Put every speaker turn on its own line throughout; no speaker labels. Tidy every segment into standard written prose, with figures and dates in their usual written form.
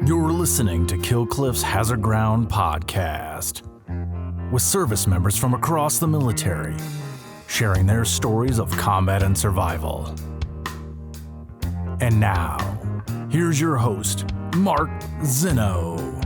You're listening to Kill Cliff's Hazard Ground podcast, with service members from across the military sharing their stories of combat and survival. And now, here's your host, Mark Zinno.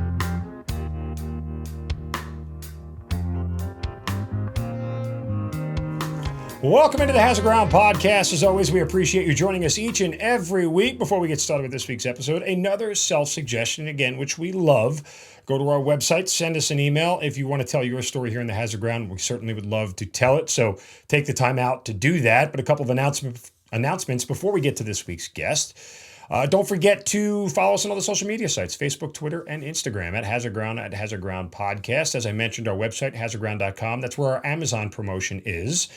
Welcome into the Hazard Ground podcast. As always, we appreciate you joining us each and every week. Before we get started with this week's episode, another self-suggestion, again, which we love. Go to our website, send us an email. If you want to tell your story here in the Hazard Ground, we certainly would love to tell it. So take the time out to do that. But a couple of announcements before we get to this week's guest. Don't forget to follow us on all the social media sites, Facebook, Twitter, and Instagram at Hazard Ground, at Hazard Ground Podcast. As I mentioned, our website, hazardground.com. That's where our Amazon promotion is,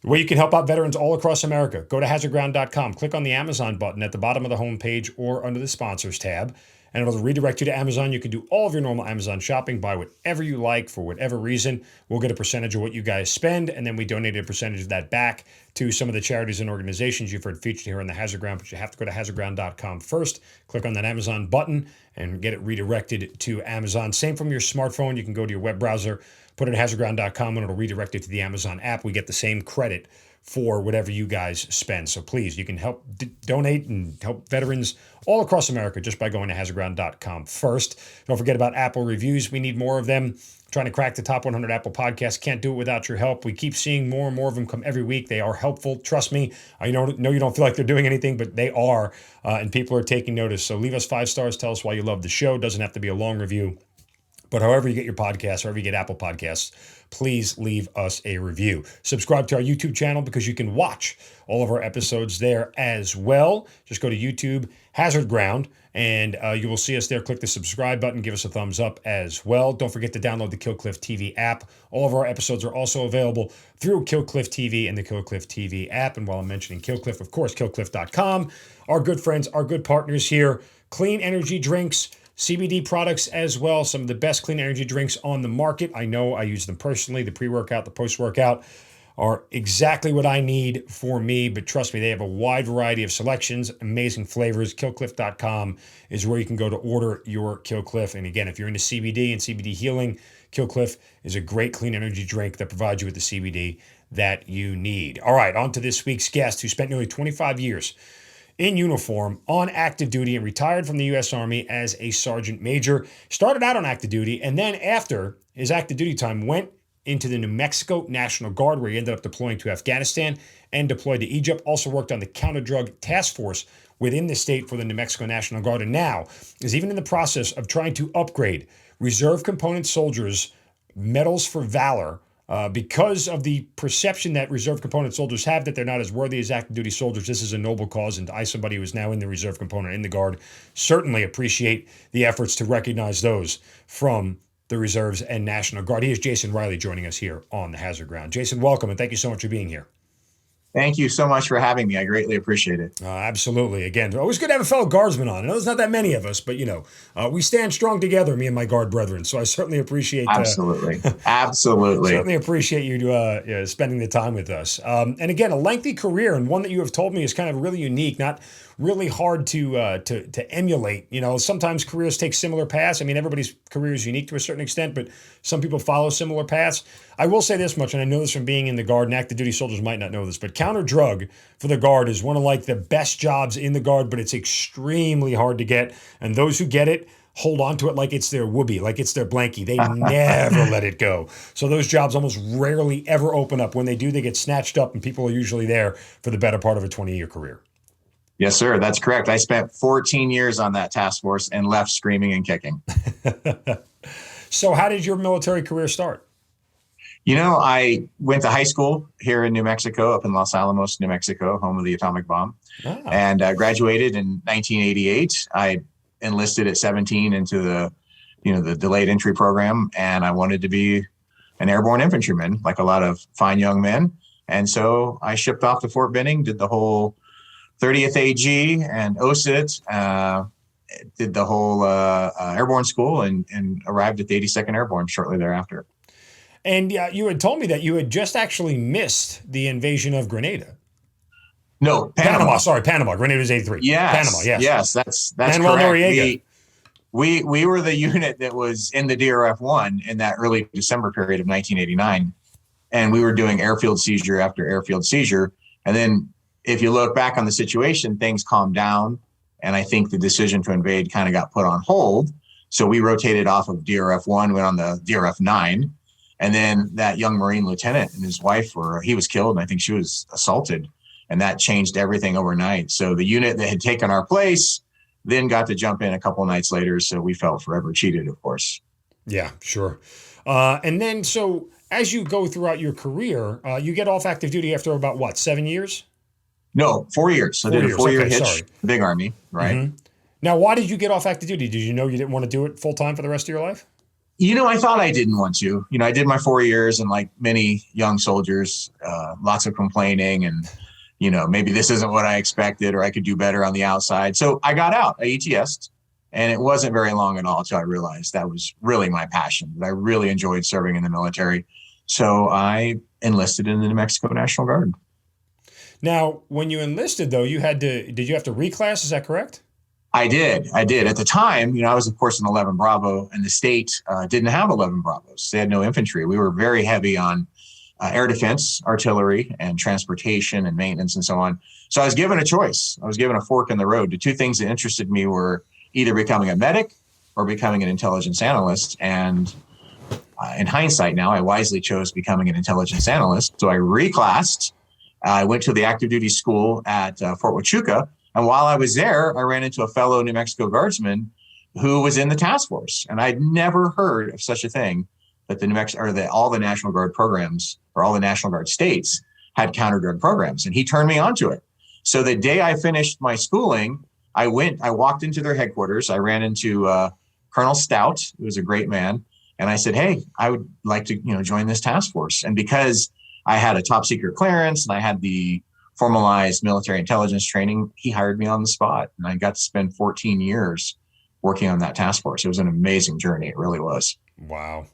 where you can help out veterans all across America. Go to hazardground.com, click on the Amazon button at the bottom of the homepage or under the sponsors tab, and it'll redirect you to Amazon. You can do all of your normal Amazon shopping, buy whatever you like for whatever reason. We'll get a percentage of what you guys spend, and then we donate a percentage of that back to some of the charities and organizations you've heard featured here on the Hazard Ground. But you have to go to hazardground.com first, click on that Amazon button, and get it redirected to Amazon. Same from your smartphone. You can go to your web browser, put it at hazardground.com, and it'll redirect it to the Amazon app. We get the same credit for whatever you guys spend. So please, you can help donate and help veterans all across America just by going to hazardground.com first. Don't forget about Apple reviews. We need more of them. Trying to crack the top 100 Apple podcasts. Can't do it without your help. We keep seeing more and more of them come every week. They are helpful. Trust me. I know you don't feel like they're doing anything, but they are. And people are taking notice. So leave us 5 stars. Tell us why you love the show. Doesn't have to be a long review. But however you get your podcasts, however you get Apple Podcasts, please leave us a review. Subscribe to our YouTube channel because you can watch all of our episodes there as well. Just go to YouTube, Hazard Ground, and you will see us there. Click the subscribe button. Give us a thumbs up as well. Don't forget to download the Kill Cliff TV app. All of our episodes are also available through Kill Cliff TV and the Kill Cliff TV app. And while I'm mentioning Kill Cliff, of course, killcliff.com. Our good friends, our good partners here. Clean energy drinks, CBD products as well. Some of the best clean energy drinks on the market. I know I use them personally. The pre-workout, the post-workout are exactly what I need for me. But trust me, they have a wide variety of selections, amazing flavors. Killcliff.com is where you can go to order your Kill Cliff. And again, if you're into CBD and CBD healing, Kill Cliff is a great clean energy drink that provides you with the CBD that you need. All right, on to this week's guest, who spent nearly 25 years in uniform, on active duty, and retired from the U.S. Army as a sergeant major. Started out on active duty, and then after his active duty time, went into the New Mexico National Guard, where he ended up deploying to Afghanistan and deployed to Egypt. Also worked on the counter-drug task force within the state for the New Mexico National Guard, and now is even in the process of trying to upgrade reserve component soldiers' medals for valor, because of the perception that reserve component soldiers have that they're not as worthy as active duty soldiers. This is a noble cause, and I, somebody who is now in the reserve component in the Guard, certainly appreciate the efforts to recognize those from the reserves and National Guard. He is Jason Riley joining us here on the Hazard Ground. Jason, welcome, and thank you so much for being here.
Thank you so much for having me. I greatly appreciate it.
Absolutely. Again, always good to have a fellow Guardsman on. I know there's not that many of us, but, we stand strong together, me and my Guard brethren. So I certainly appreciate
Absolutely. Absolutely.
Certainly appreciate you spending the time with us. And again, a lengthy career, and one that you have told me is kind of really unique, not really hard to emulate. Sometimes careers take similar paths. I mean, everybody's career is unique to a certain extent, but some people follow similar paths. I will say this much, and I know this from being in the Guard, and active duty soldiers might not know this, but counter-drug for the Guard is one of the best jobs in the Guard, but it's extremely hard to get. And those who get it hold on to it like it's their whoopee, like it's their blankie. They never let it go. So those jobs almost rarely ever open up. When they do, they get snatched up, and people are usually there for the better part of a 20-year career.
Yes, sir. That's correct. I spent 14 years on that task force and left screaming and kicking.
So how did your military career start?
I went to high school here in New Mexico, up in Los Alamos, New Mexico, home of the atomic bomb, and graduated in 1988. I enlisted at 17 into the delayed entry program, and I wanted to be an airborne infantryman, like a lot of fine young men. And so I shipped off to Fort Benning, did the whole 30th AG and OSIT, did the whole airborne school, and arrived at the 82nd Airborne shortly thereafter.
And you had told me that you had just actually missed the invasion of Grenada.
No, Panama.
Sorry, Panama. Grenada was 83.
Yes,
Panama, yes.
Yes, that's
Manuel
correct.
Noriega.
We were the unit that was in the DRF-1 in that early December period of 1989. And we were doing airfield seizure after airfield seizure. And then if you look back on the situation, things calmed down. And I think the decision to invade kind of got put on hold. So we rotated off of DRF-1, went on the DRF-9. And then that young Marine lieutenant and his wife he was killed, and I think she was assaulted. And that changed everything overnight. So the unit that had taken our place then got to jump in a couple of nights later. So we felt forever cheated, of course.
Yeah, sure. And then, so as you go throughout your career, you get off active duty after about what, 7 years?
No, 4 years. So I did a 4-year hitch,
sorry.
Big Army, right?
Mm-hmm. Now, why did you get off active duty? Did you know you didn't want to do it full time for the rest of your life?
I thought I didn't want to. I did my 4 years, and like many young soldiers, lots of complaining and, maybe this isn't what I expected, or I could do better on the outside. So I got out. I ETS'd, and it wasn't very long at all until I realized that was really my passion, that I really enjoyed serving in the military. So I enlisted in the New Mexico National Guard.
Now, when you enlisted, though, did you have to reclass? Is that correct?
I did. At the time, I was, of course, an 11 Bravo, and the state didn't have 11 Bravos. They had no infantry. We were very heavy on air defense, artillery, and transportation and maintenance and so on. So I was given a choice. I was given a fork in the road. The two things that interested me were either becoming a medic or becoming an intelligence analyst. And in hindsight now, I wisely chose becoming an intelligence analyst. So I reclassed. I went to the active duty school at Fort Huachuca. And while I was there, I ran into a fellow New Mexico Guardsman who was in the task force. And I'd never heard of such a thing, that all the National Guard programs, or all the National Guard states, had counter drug programs. And he turned me onto it. So the day I finished my schooling, I walked into their headquarters. I ran into Colonel Stout, who was a great man. And I said, hey, I would like to, join this task force. And because I had a top secret clearance and I had the formalized military intelligence training, he hired me on the spot. And I got to spend 14 years working on that task force. It was an amazing journey. It really was.
Wow.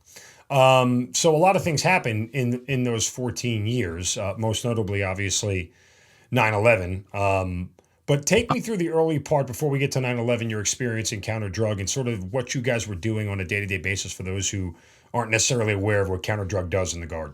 So a lot of things happened in those 14 years, most notably, obviously, 9/11. But take me through the early part before we get to 9/11, your experience in counter drug and sort of what you guys were doing on a day-to-day basis for those who aren't necessarily aware of what counter drug does in the Guard.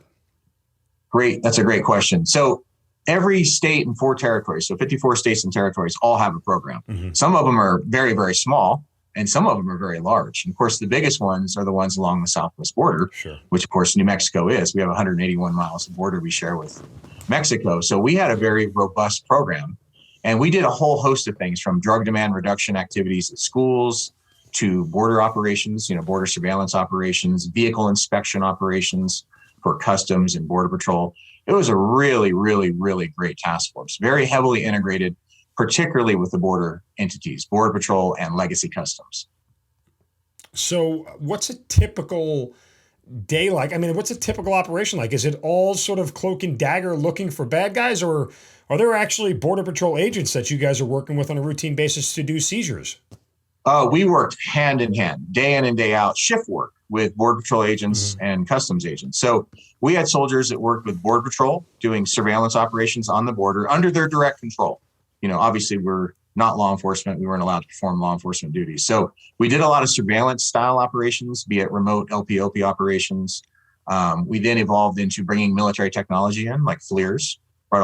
Great. That's a great question. So every state and 4 territories, so 54 states and territories, all have a program. Mm-hmm. Some of them are very, very small, and some of them are very large. And of course, the biggest ones are the ones along the southwest border, sure, which of course New Mexico is. We have 181 miles of border we share with Mexico. So we had a very robust program. And we did a whole host of things, from drug demand reduction activities at schools to border operations, border surveillance operations, vehicle inspection operations for Customs and Border Patrol. It was a really, really, really great task force, very heavily integrated, particularly with the border entities, Border Patrol and Legacy Customs.
So what's a typical day like? I mean, what's a typical operation like? Is it all sort of cloak and dagger looking for bad guys, or are there actually Border Patrol agents that you guys are working with on a routine basis to do seizures?
We worked hand in hand, day in and day out, shift work with Border Patrol agents and Customs agents. So we had soldiers that worked with Border Patrol doing surveillance operations on the border under their direct control. Obviously we're not law enforcement. We weren't allowed to perform law enforcement duties. So we did a lot of surveillance style operations, be it remote LPOP operations. We then evolved into bringing military technology in, like FLIRs. A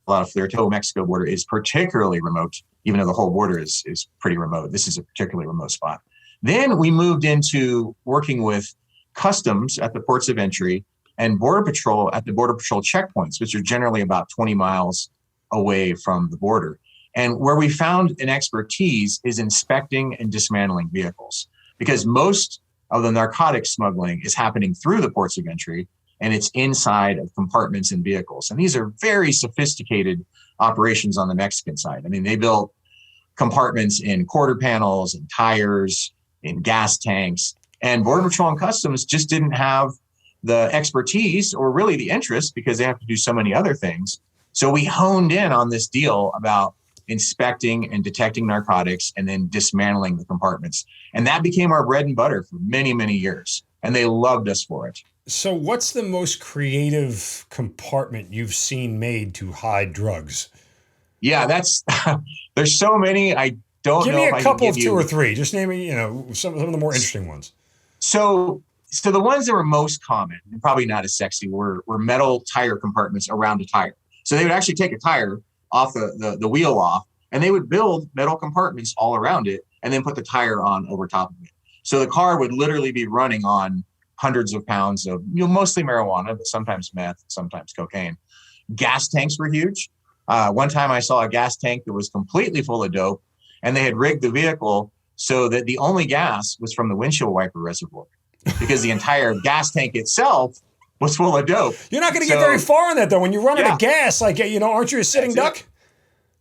lot of FLIR. The Mexico border is particularly remote, even though the whole border is pretty remote. This is a particularly remote spot. Then we moved into working with Customs at the ports of entry and Border Patrol at the Border Patrol checkpoints, which are generally about 20 miles away from the border. And where we found an expertise is inspecting and dismantling vehicles, because most of the narcotics smuggling is happening through the ports of entry, and it's inside of compartments in vehicles. And these are very sophisticated operations on the Mexican side. I mean, they built compartments in quarter panels and tires, in gas tanks, and Border Patrol and Customs just didn't have the expertise or really the interest, because they have to do so many other things. So we honed in on this deal about inspecting and detecting narcotics and then dismantling the compartments. And that became our bread and butter for many, many years. and they loved us for it.
So what's the most creative compartment you've seen made to hide drugs?
Yeah, there's so many. I don't know.
Give me a couple of
you
2 or 3. Just name me, some of the more interesting ones.
So the ones that were most common, and probably not as sexy, were metal tire compartments around a tire. So they would actually take a tire off the wheel off, and they would build metal compartments all around it, and then put the tire on over top of it. So the car would literally be running on hundreds of pounds of, mostly marijuana, but sometimes meth, sometimes cocaine. Gas tanks were huge. One time I saw a gas tank that was completely full of dope, and they had rigged the vehicle so that the only gas was from the windshield wiper reservoir, because the entire gas tank itself was full of dope.
You're not going to get very far on that, though. When you run out of gas, aren't you a sitting duck?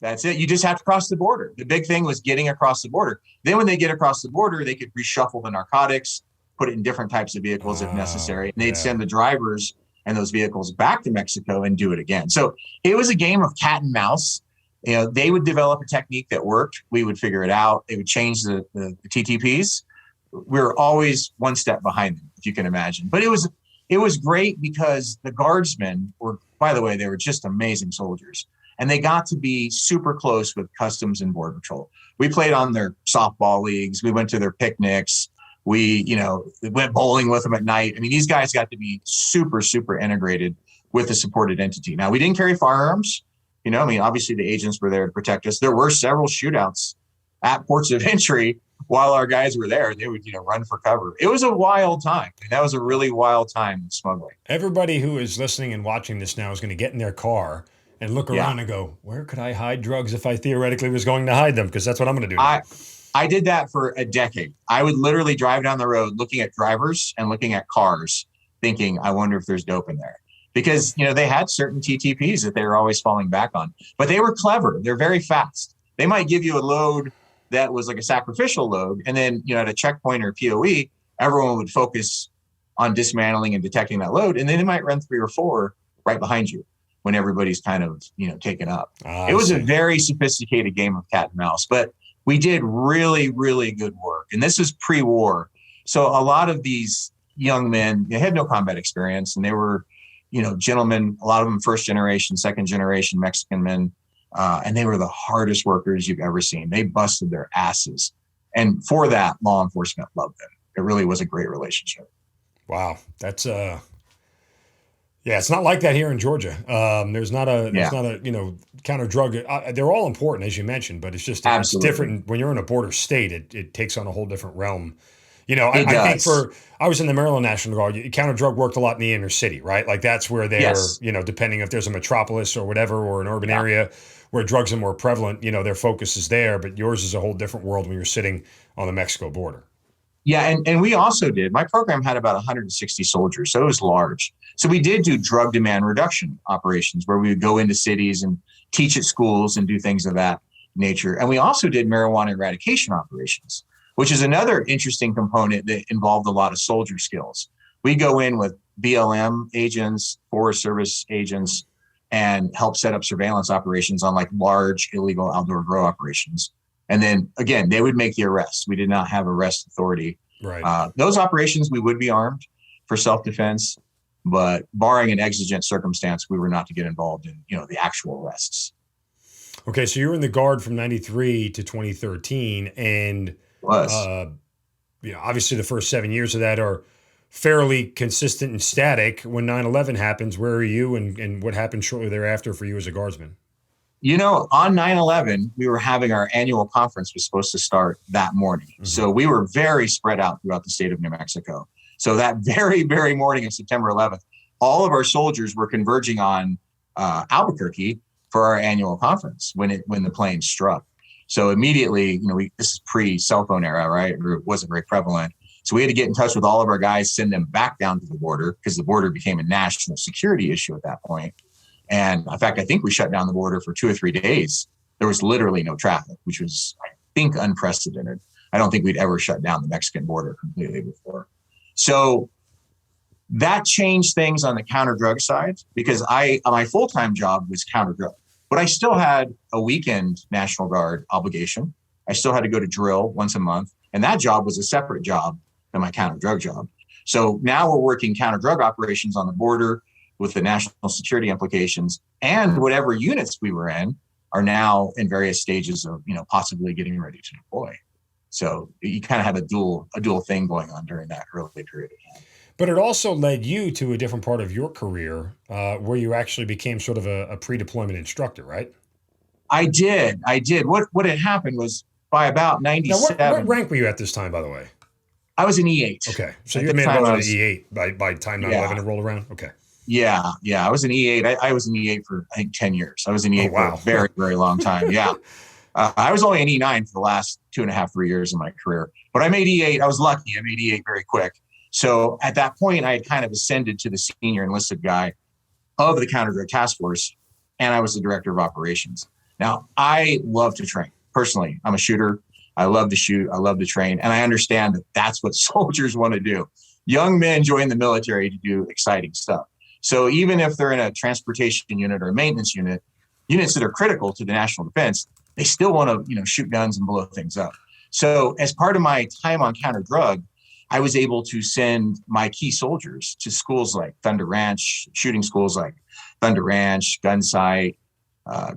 That's it. You just have to cross the border. The big thing was getting across the border. Then when they get across the border, they could reshuffle the narcotics, put it in different types of vehicles if necessary. And they'd send the drivers and those vehicles back to Mexico and do it again. So it was a game of cat and mouse. They would develop a technique that worked. We would figure it out. They would change the TTPs. We were always one step behind them, if you can imagine. But it was great because the guardsmen were, by the way, they were just amazing soldiers. And they got to be super close with Customs and Border Patrol. We played on their softball leagues. We went to their picnics. We, went bowling with them at night. I mean, these guys got to be super, super integrated with the supported entity. Now, we didn't carry firearms. Obviously the agents were there to protect us. There were several shootouts at ports of entry while our guys were there. They would, run for cover. It was a wild time. That was a really wild time in smuggling. Everybody
who is listening and watching this now is going to get in their car and look around and go, where could I hide drugs if I theoretically was going to hide them? Because that's what I'm going to do now.
I did that for a decade. I would literally drive down the road looking at drivers and looking at cars, thinking, I wonder if there's dope in there. Because, they had certain TTPs that they were always falling back on. But they were clever. They're very fast. They might give you a load that was like a sacrificial load. And then, at a checkpoint or POE, everyone would focus on dismantling and detecting that load. And then they might run 3 or 4 right behind you when everybody's kind of, taken up. It was a very sophisticated game of cat and mouse. But we did really, really good work. And this is pre-war. So a lot of these young men, they had no combat experience, and they were, gentlemen, a lot of them first generation, second generation Mexican men. And they were the hardest workers you've ever seen. They busted their asses. And for that, law enforcement loved them. It really was a great relationship.
Wow. That's it's not like that here in Georgia. There's not a counter drug. They're all important, as you mentioned, but it's just it's different when you're in a border state. It takes on a whole different realm. I think I was in the Maryland National Guard. Counter drug worked a lot in the inner city, right? Like that's where they're, depending if there's a metropolis or whatever, or an urban area where drugs are more prevalent, their focus is there. But yours is a whole different world when you're sitting on the Mexico border.
Yeah, and we also did. My program had about 160 soldiers, so it was large. So we did do drug demand reduction operations where we would go into cities and teach at schools and do things of that nature. And we also did marijuana eradication operations, which is another interesting component that involved a lot of soldier skills. We go in with BLM agents, Forest Service agents, and help set up surveillance operations on like large illegal outdoor grow operations. And then again, they would make the arrests. We did not have arrest authority.
Right.
Those operations, we would be armed for self-defense, but barring an exigent circumstance, we were not to get involved in, the actual arrests.
Okay. So you were in the Guard from 93 to 2013, and obviously the first 7 years of that are fairly consistent and static. When 9/11 happens, where are you, and what happened shortly thereafter for you as a guardsman?
On 9/11, we were having our annual conference was supposed to start that morning. Mm-hmm. So we were very spread out throughout the state of New Mexico. So that very, very morning of September 11th, all of our soldiers were converging on Albuquerque for our annual conference when the plane struck. So immediately, this is pre-cell phone era, right? It wasn't very prevalent. So we had to get in touch with all of our guys, send them back down to the border because the border became a national security issue at that point. And in fact, I think we shut down the border for 2 or 3 days. There was literally no traffic, which was, I think, unprecedented. I don't think we'd ever shut down the Mexican border completely before. So that changed things on the counter drug side because my full-time job was counter drug, but I still had a weekend National Guard obligation. I still had to go to drill once a month. And that job was a separate job than my counter drug job. So now we're working counter drug operations on the border with the national security implications, and whatever units we were in are now in various stages of, possibly getting ready to deploy. So you kind of have a dual thing going on during that early period of time.
But it also led you to a different part of your career where you actually became sort of a pre-deployment instructor, right?
I did. What had happened was by about 97.
Now, what rank were you at this time, by the way?
I was an E8.
Okay. So you made well into E8 by time 9/11 had rolled around? Okay.
Yeah. I was an E8. I was an E8 for, I think, 10 years. I was an E8 for a very, very long time. Yeah. I was only an E9 for the last 2.5, 3 years of my career. But I made E8. I was lucky. I made E8 very quick. So at that point, I had kind of ascended to the senior enlisted guy of the counter-drug task force, and I was the director of operations. Now, I love to train. Personally, I'm a shooter. I love to shoot. I love to train. And I understand that that's what soldiers want to do. Young men join the military to do exciting stuff. So even if they're in a transportation unit or a maintenance unit, units that are critical to the national defense, they still want to, shoot guns and blow things up. So as part of my time on counter drug, I was able to send my key soldiers to schools like Thunder Ranch, shooting schools like Thunder Ranch, Gun Sight,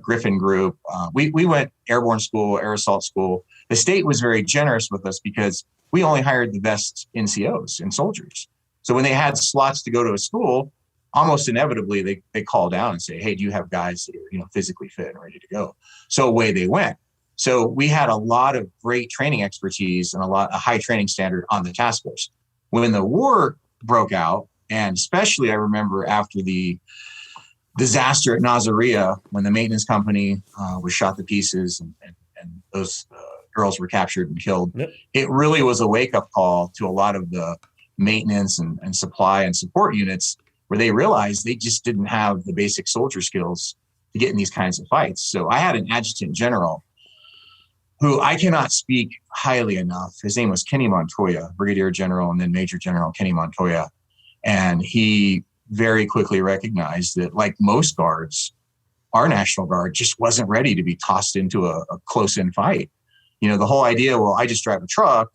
Griffin Group. We went airborne school, air assault school. The state was very generous with us because we only hired the best NCOs and soldiers. So when they had slots to go to a school, almost inevitably they call down and say, hey, do you have guys that are physically fit and ready to go? So away they went. So we had a lot of great training expertise and a high training standard on the task force. When the war broke out, and especially I remember after the disaster at Nasiriyah, when the maintenance company was shot to pieces and those girls were captured and killed, It really was a wake-up call to a lot of the maintenance and supply and support units where they realized they just didn't have the basic soldier skills to get in these kinds of fights. So I had an adjutant general who I cannot speak highly enough. His name was Kenny Montoya, Brigadier General, and then Major General Kenny Montoya. And he very quickly recognized that, like most guards, our National Guard just wasn't ready to be tossed into a close-in fight. The whole idea, well, I just drive a truck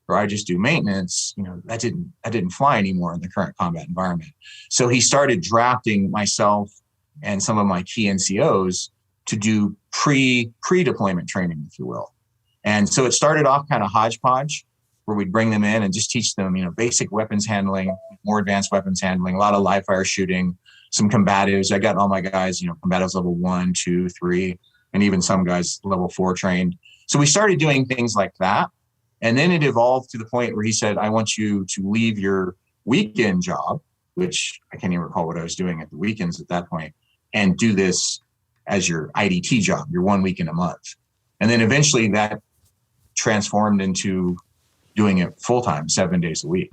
or I just do maintenance, that didn't fly anymore in the current combat environment. So he started drafting myself and some of my key NCOs to do pre-deployment training, if you will. And so it started off kind of hodgepodge, where we'd bring them in and just teach them, basic weapons handling, more advanced weapons handling, a lot of live fire shooting, some combatives. I got all my guys, combatives level 1, 2, 3, and even some guys level 4 trained. So we started doing things like that. And then it evolved to the point where he said, I want you to leave your weekend job, which I can't even recall what I was doing at the weekends at that point, and do this as your IDT job, your 1 week in a month. And then eventually that transformed into doing it full-time, 7 days a week.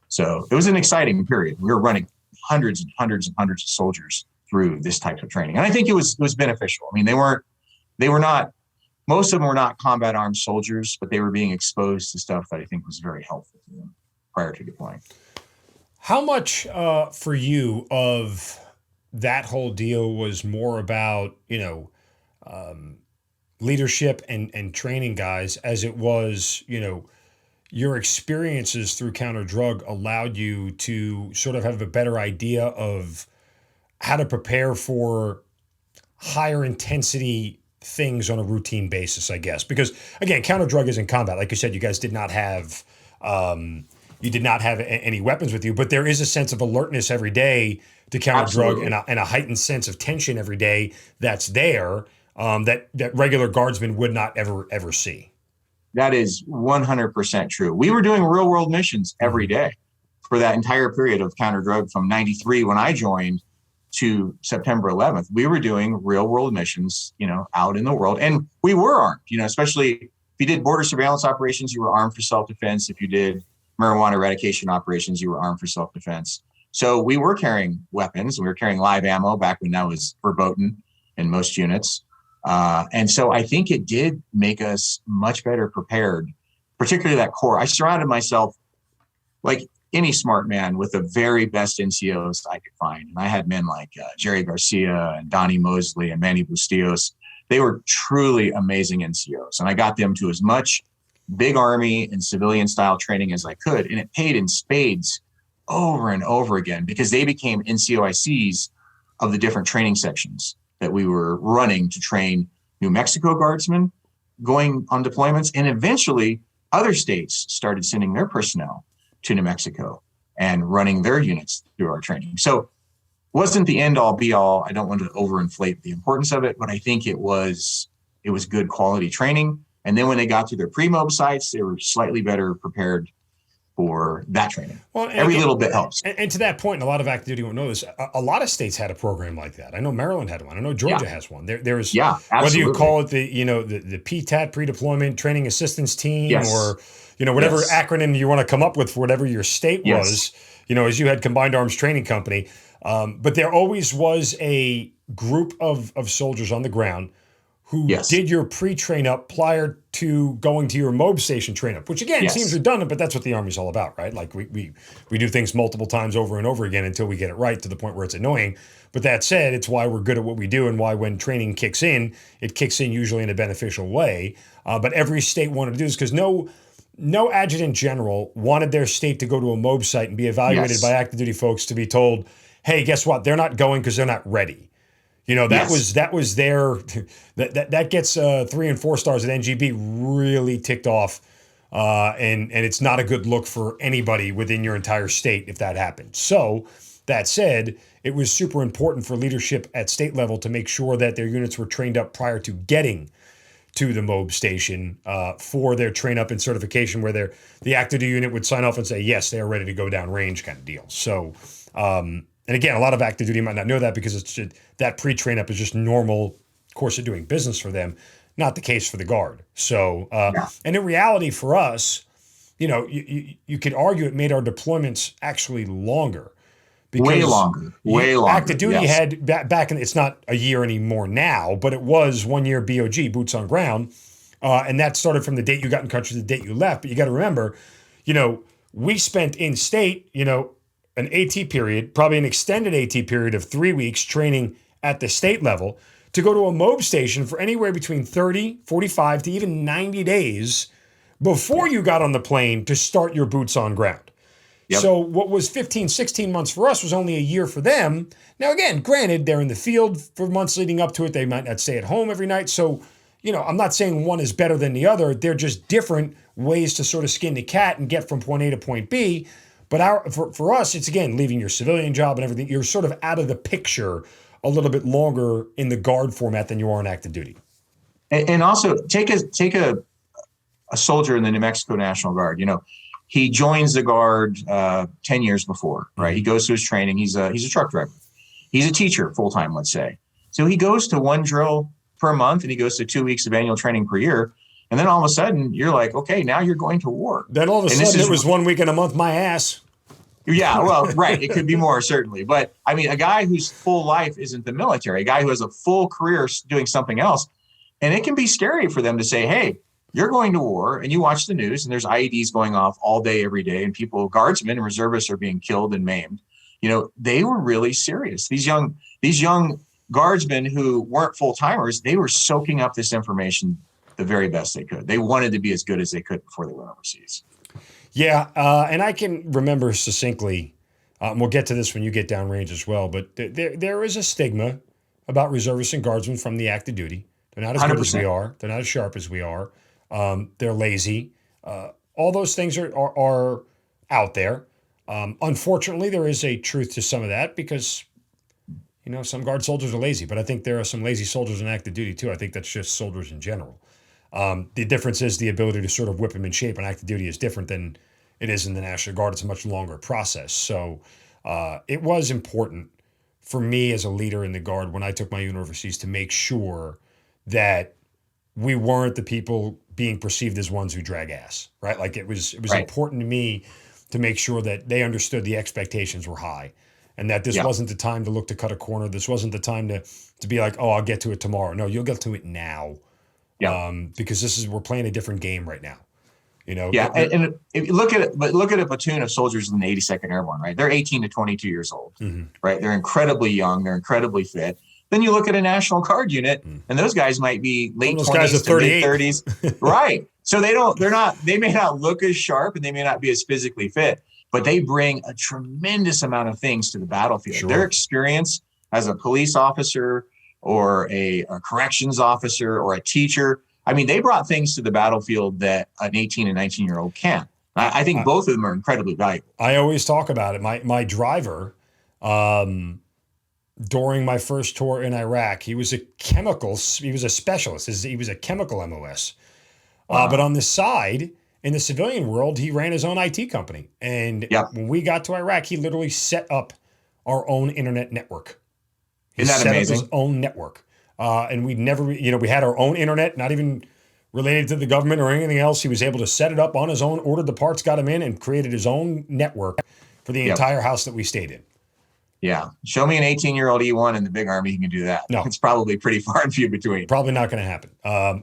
So it was an exciting period. We were running hundreds and hundreds and hundreds of soldiers through this type of training. And I think it was beneficial. I mean, they were not, most of them were not combat armed soldiers, but they were being exposed to stuff that I think was very helpful to them prior to deploying.
How much for you of that whole deal was more about, leadership and training guys as it was, your experiences through counter drug allowed you to sort of have a better idea of how to prepare for higher intensity things on a routine basis, I guess? Because again, counter drug is in combat. Like you said, you guys did not have, any weapons with you, but there is a sense of alertness every day to counter drug and a heightened sense of tension every day that's there that regular guardsmen would not ever see.
That is 100% true. We were doing real world missions every day for that entire period of counter drug from 93 when I joined to September 11th. We were doing real world missions, out in the world. And we were armed, especially if you did border surveillance operations, you were armed for self-defense. If you did marijuana eradication operations, you were armed for self-defense. So we were carrying weapons. We were carrying live ammo back when that was verboten in most units. And so I think it did make us much better prepared, particularly that core. I surrounded myself, like any smart man, with the very best NCOs I could find. And I had men like Jerry Garcia and Donnie Mosley and Manny Bustillos. They were truly amazing NCOs. And I got them to as much big Army and civilian style training as I could. And it paid in spades over and over again because they became NCOICs of the different training sections that we were running to train New Mexico Guardsmen going on deployments. And eventually other states started sending their personnel to New Mexico and running their units through our training. So wasn't the end all be all. I don't want to overinflate the importance of it, but I think it was good quality training. And then when they got to their pre-mob sites, they were slightly better prepared for that training. Well, every little bit helps.
And to that point, and a lot of active duty won't know this, a lot of states had a program like that. I know Maryland had one. I know Georgia has one. There's whether you call it the PTAT, pre-deployment training assistance team, or whatever acronym you want to come up with for whatever your state was, as you had Combined Arms Training Company. But there always was a group of soldiers on the ground who did your pre-train up prior to going to your MOB station train up, which again seems redundant, but that's what the Army's all about, right? Like we do things multiple times over and over again until we get it right to the point where it's annoying. But that said, it's why we're good at what we do and why when training kicks in, it kicks in usually in a beneficial way. But every state wanted to do this because no adjutant general wanted their state to go to a MOB site and be evaluated by active duty folks to be told, hey, guess what? They're not going because they're not ready. That was their that gets 3 and 4 stars at NGB really ticked off, and it's not a good look for anybody within your entire state if that happened. So that said, it was super important for leadership at state level to make sure that their units were trained up prior to getting to the MOB station for their train up and certification, where the active duty unit would sign off and say yes, they are ready to go downrange kind of deal. So. And again, a lot of active duty might not know that because that pre-train up is just normal course of doing business for them, not the case for the Guard. So, and in reality for us, you could argue it made our deployments actually longer.
Way longer.
Active duty had back in, it's not a year anymore now, but it was 1 year BOG, boots on ground. And that started from the date you got in country to the date you left. But you got to remember, we spent in state, an AT period, probably an extended AT period of 3 weeks training at the state level to go to a MOB station for anywhere between 30, 45 to even 90 days before you got on the plane to start your boots on ground. Yep. So what was 15, 16 months for us was only a year for them. Now, again, granted, they're in the field for months leading up to it. They might not stay at home every night. So, I'm not saying one is better than the other. They're just different ways to sort of skin the cat and get from point A to point B. But for us, it's, again, leaving your civilian job and everything. You're sort of out of the picture a little bit longer in the Guard format than you are in active duty.
And also, take a soldier in the New Mexico National Guard. He joins the Guard 10 years before, right? He goes to his training. He's a truck driver. He's a teacher full-time, let's say. So he goes to one drill per month, and he goes to 2 weeks of annual training per year. And then all of a sudden, you're like, okay, now you're going to war.
Then all of a sudden, it was 1 week in a month, my ass.
Yeah, well, right. It could be more, certainly. But, I mean, a guy whose full life isn't the military, a guy who has a full career doing something else, and it can be scary for them to say, hey, you're going to war, and you watch the news, and there's IEDs going off all day, every day, and guardsmen and reservists are being killed and maimed. They were really serious. These young guardsmen who weren't full-timers, they were soaking up this information the very best they could. They wanted to be as good as they could before they went overseas.
Yeah, and I can remember succinctly, and we'll get to this when you get downrange as well, but there is a stigma about reservists and guardsmen from the active duty. They're not as 100%. Good as we are. They're not as sharp as we are. They're lazy. All those things are out there. Unfortunately, there is a truth to some of that because, some Guard soldiers are lazy, but I think there are some lazy soldiers in active duty too. I think that's just soldiers in general. The difference is the ability to sort of whip them in shape, and active duty is different than it is in the National Guard. It's a much longer process. So it was important for me as a leader in the Guard when I took my unit overseas to make sure that we weren't the people being perceived as ones who drag ass, right? Like it was right. Important to me to make sure that they understood the expectations were high and that this wasn't the time to look to cut a corner. This wasn't the time to be like, oh, I'll get to it tomorrow. No, you'll get to it now. Yeah. Because we're playing a different game right now.
Yeah. And if you look at it, but look at a platoon of soldiers in the 82nd Airborne, right? They're 18 to 22 years old, right? They're incredibly young. They're incredibly fit. Then you look at a National Guard unit and those guys might be late 20s to mid 30s. Right. So they may not look as sharp and they may not be as physically fit, but they bring a tremendous amount of things to the battlefield.
Sure.
Their experience as a police officer or a corrections officer or a teacher, I mean, they brought things to the battlefield that an 18 and 19-year-old can't. I think both of them are incredibly valuable.
I always talk about it. My driver, during my first tour in Iraq, he was a specialist. He was a chemical MOS. But on the side, in the civilian world, he ran his own IT company. And when we got to Iraq, he literally set up our own internet network. He
Isn't that
set
amazing?
up his own network. And we never, we had our own internet, not even related to the government or anything else. He was able to set it up on his own, ordered the parts, got him in, and created his own network for the entire house that we stayed in.
Yeah. Show me an 18-year-old E1 in the big army who can do that.
No.
It's probably pretty far and few between.
Probably not going to happen.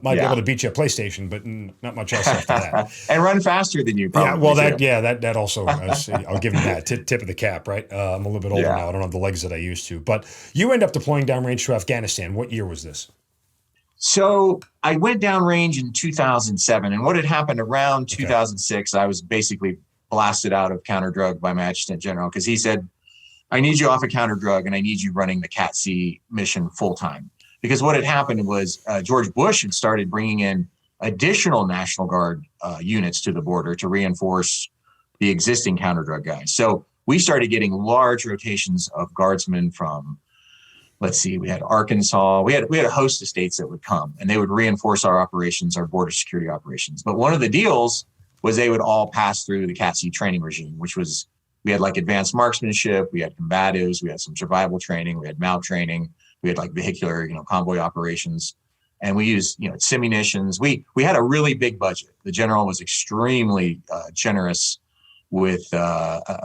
Might be able to beat you at PlayStation, but not much else after that.
And run faster than you, probably.
That also, I'll give him that tip of the cap, right? I'm a little bit older now. I don't have the legs that I used to. But you end up deploying downrange to Afghanistan. What year was this?
So I went downrange in 2007. And what had happened around 2006, I was basically blasted out of counter drug by my adjutant general because he said, I need you off of counter drug and I need you running the CAT-C mission full time. Because what had happened was George Bush had started bringing in additional National Guard units to the border to reinforce the existing counter drug guys. So we started getting large rotations of guardsmen from, we had Arkansas, we had a host of states that would come and they would reinforce our operations, our border security operations. But one of the deals was they would all pass through the CAT-C training regime, which was, we had like advanced marksmanship, we had combatives, we had some survival training, we had mount training, we had like vehicular, convoy operations, and we used, simunitions. We had a really big budget. The general was extremely generous with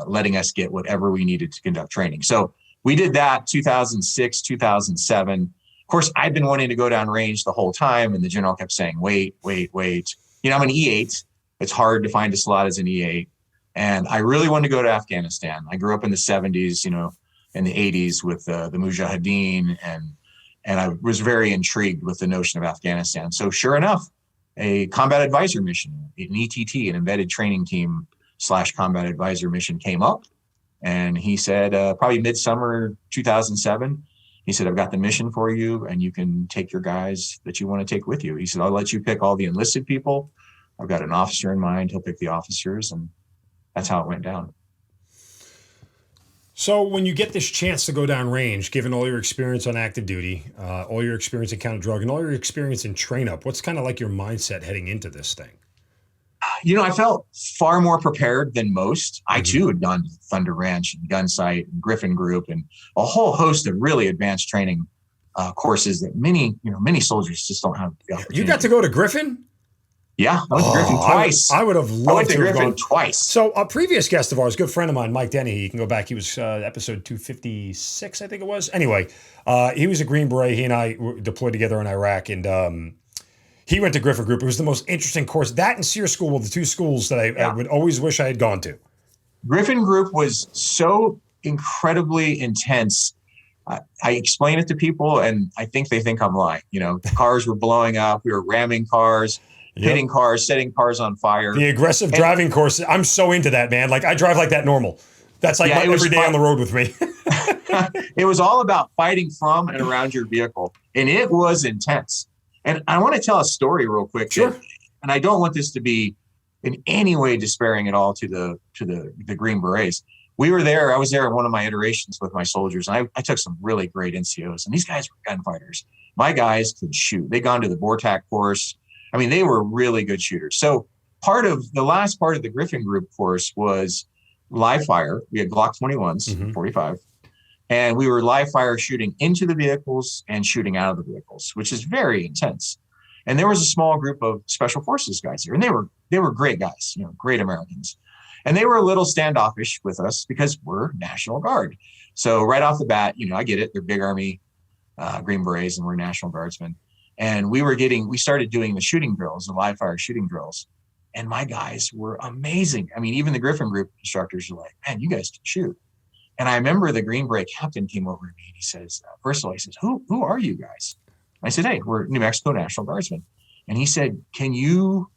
letting us get whatever we needed to conduct training. So we did that 2006, 2007. Of course, I'd been wanting to go down range the whole time, and the general kept saying, wait. I'm an E8. It's hard to find a slot as an E8. And I really wanted to go to Afghanistan. I grew up in the 70s, in the 80s with the Mujahideen, and I was very intrigued with the notion of Afghanistan. So sure enough, a combat advisor mission, an ETT, an embedded training team / combat advisor mission came up. And he said, probably midsummer 2007, he said, I've got the mission for you and you can take your guys that you want to take with you. He said, I'll let you pick all the enlisted people. I've got an officer in mind. He'll pick the officers. And that's how it went down.
So when you get this chance to go down range, given all your experience on active duty, all your experience in counter drug, and all your experience in train up, what's kind of like your mindset heading into this thing?
I felt far more prepared than most. I too had gone to Thunder Ranch and Gunsight and Griffin Group and a whole host of really advanced training courses that many soldiers just don't have the opportunity.
You got to go to Griffin?
Yeah, I went to Griffin twice.
I would have loved to have gone
twice.
So a previous guest of ours, good friend of mine, Mike Denny, you can go back. He was episode 256, I think it was. Anyway, he was a Green Beret. He and I deployed together in Iraq, and he went to Griffin Group. It was the most interesting course. That and SEER School were the two schools that I would always wish I had gone to.
Griffin Group was so incredibly intense. I explain it to people, and I think they think I'm lying. Cars were blowing up. We were ramming cars. Hitting cars, setting cars on fire.
The aggressive driving course. I'm so into that, man. Like I drive like that normal. That's like every day on the road with me.
It was all about fighting from and around your vehicle. And it was intense. And I want to tell a story real quick.
Sure.
And I don't want this to be in any way despairing at all to the Green Berets. We were there. I was there at one of my iterations with my soldiers. And I took some really great NCOs. And these guys were gunfighters. My guys could shoot. They'd gone to the BORTAC course. I mean, they were really good shooters. So the last part of the Griffin Group course was live fire. We had Glock 21s, 45, and we were live fire shooting into the vehicles and shooting out of the vehicles, which is very intense. And there was a small group of special forces guys here, and they were great guys, great Americans. And they were a little standoffish with us because we're National Guard. So right off the bat, I get it. They're big Army Green Berets, and we're National Guardsmen. And we started doing the shooting drills, the live fire shooting drills. And my guys were amazing. I mean, even the Griffin Group instructors were like, man, you guys can shoot. And I remember the Green Beret captain came over to me and he says, first of all, he says, who are you guys? I said, hey, we're New Mexico National Guardsmen. And he said, can you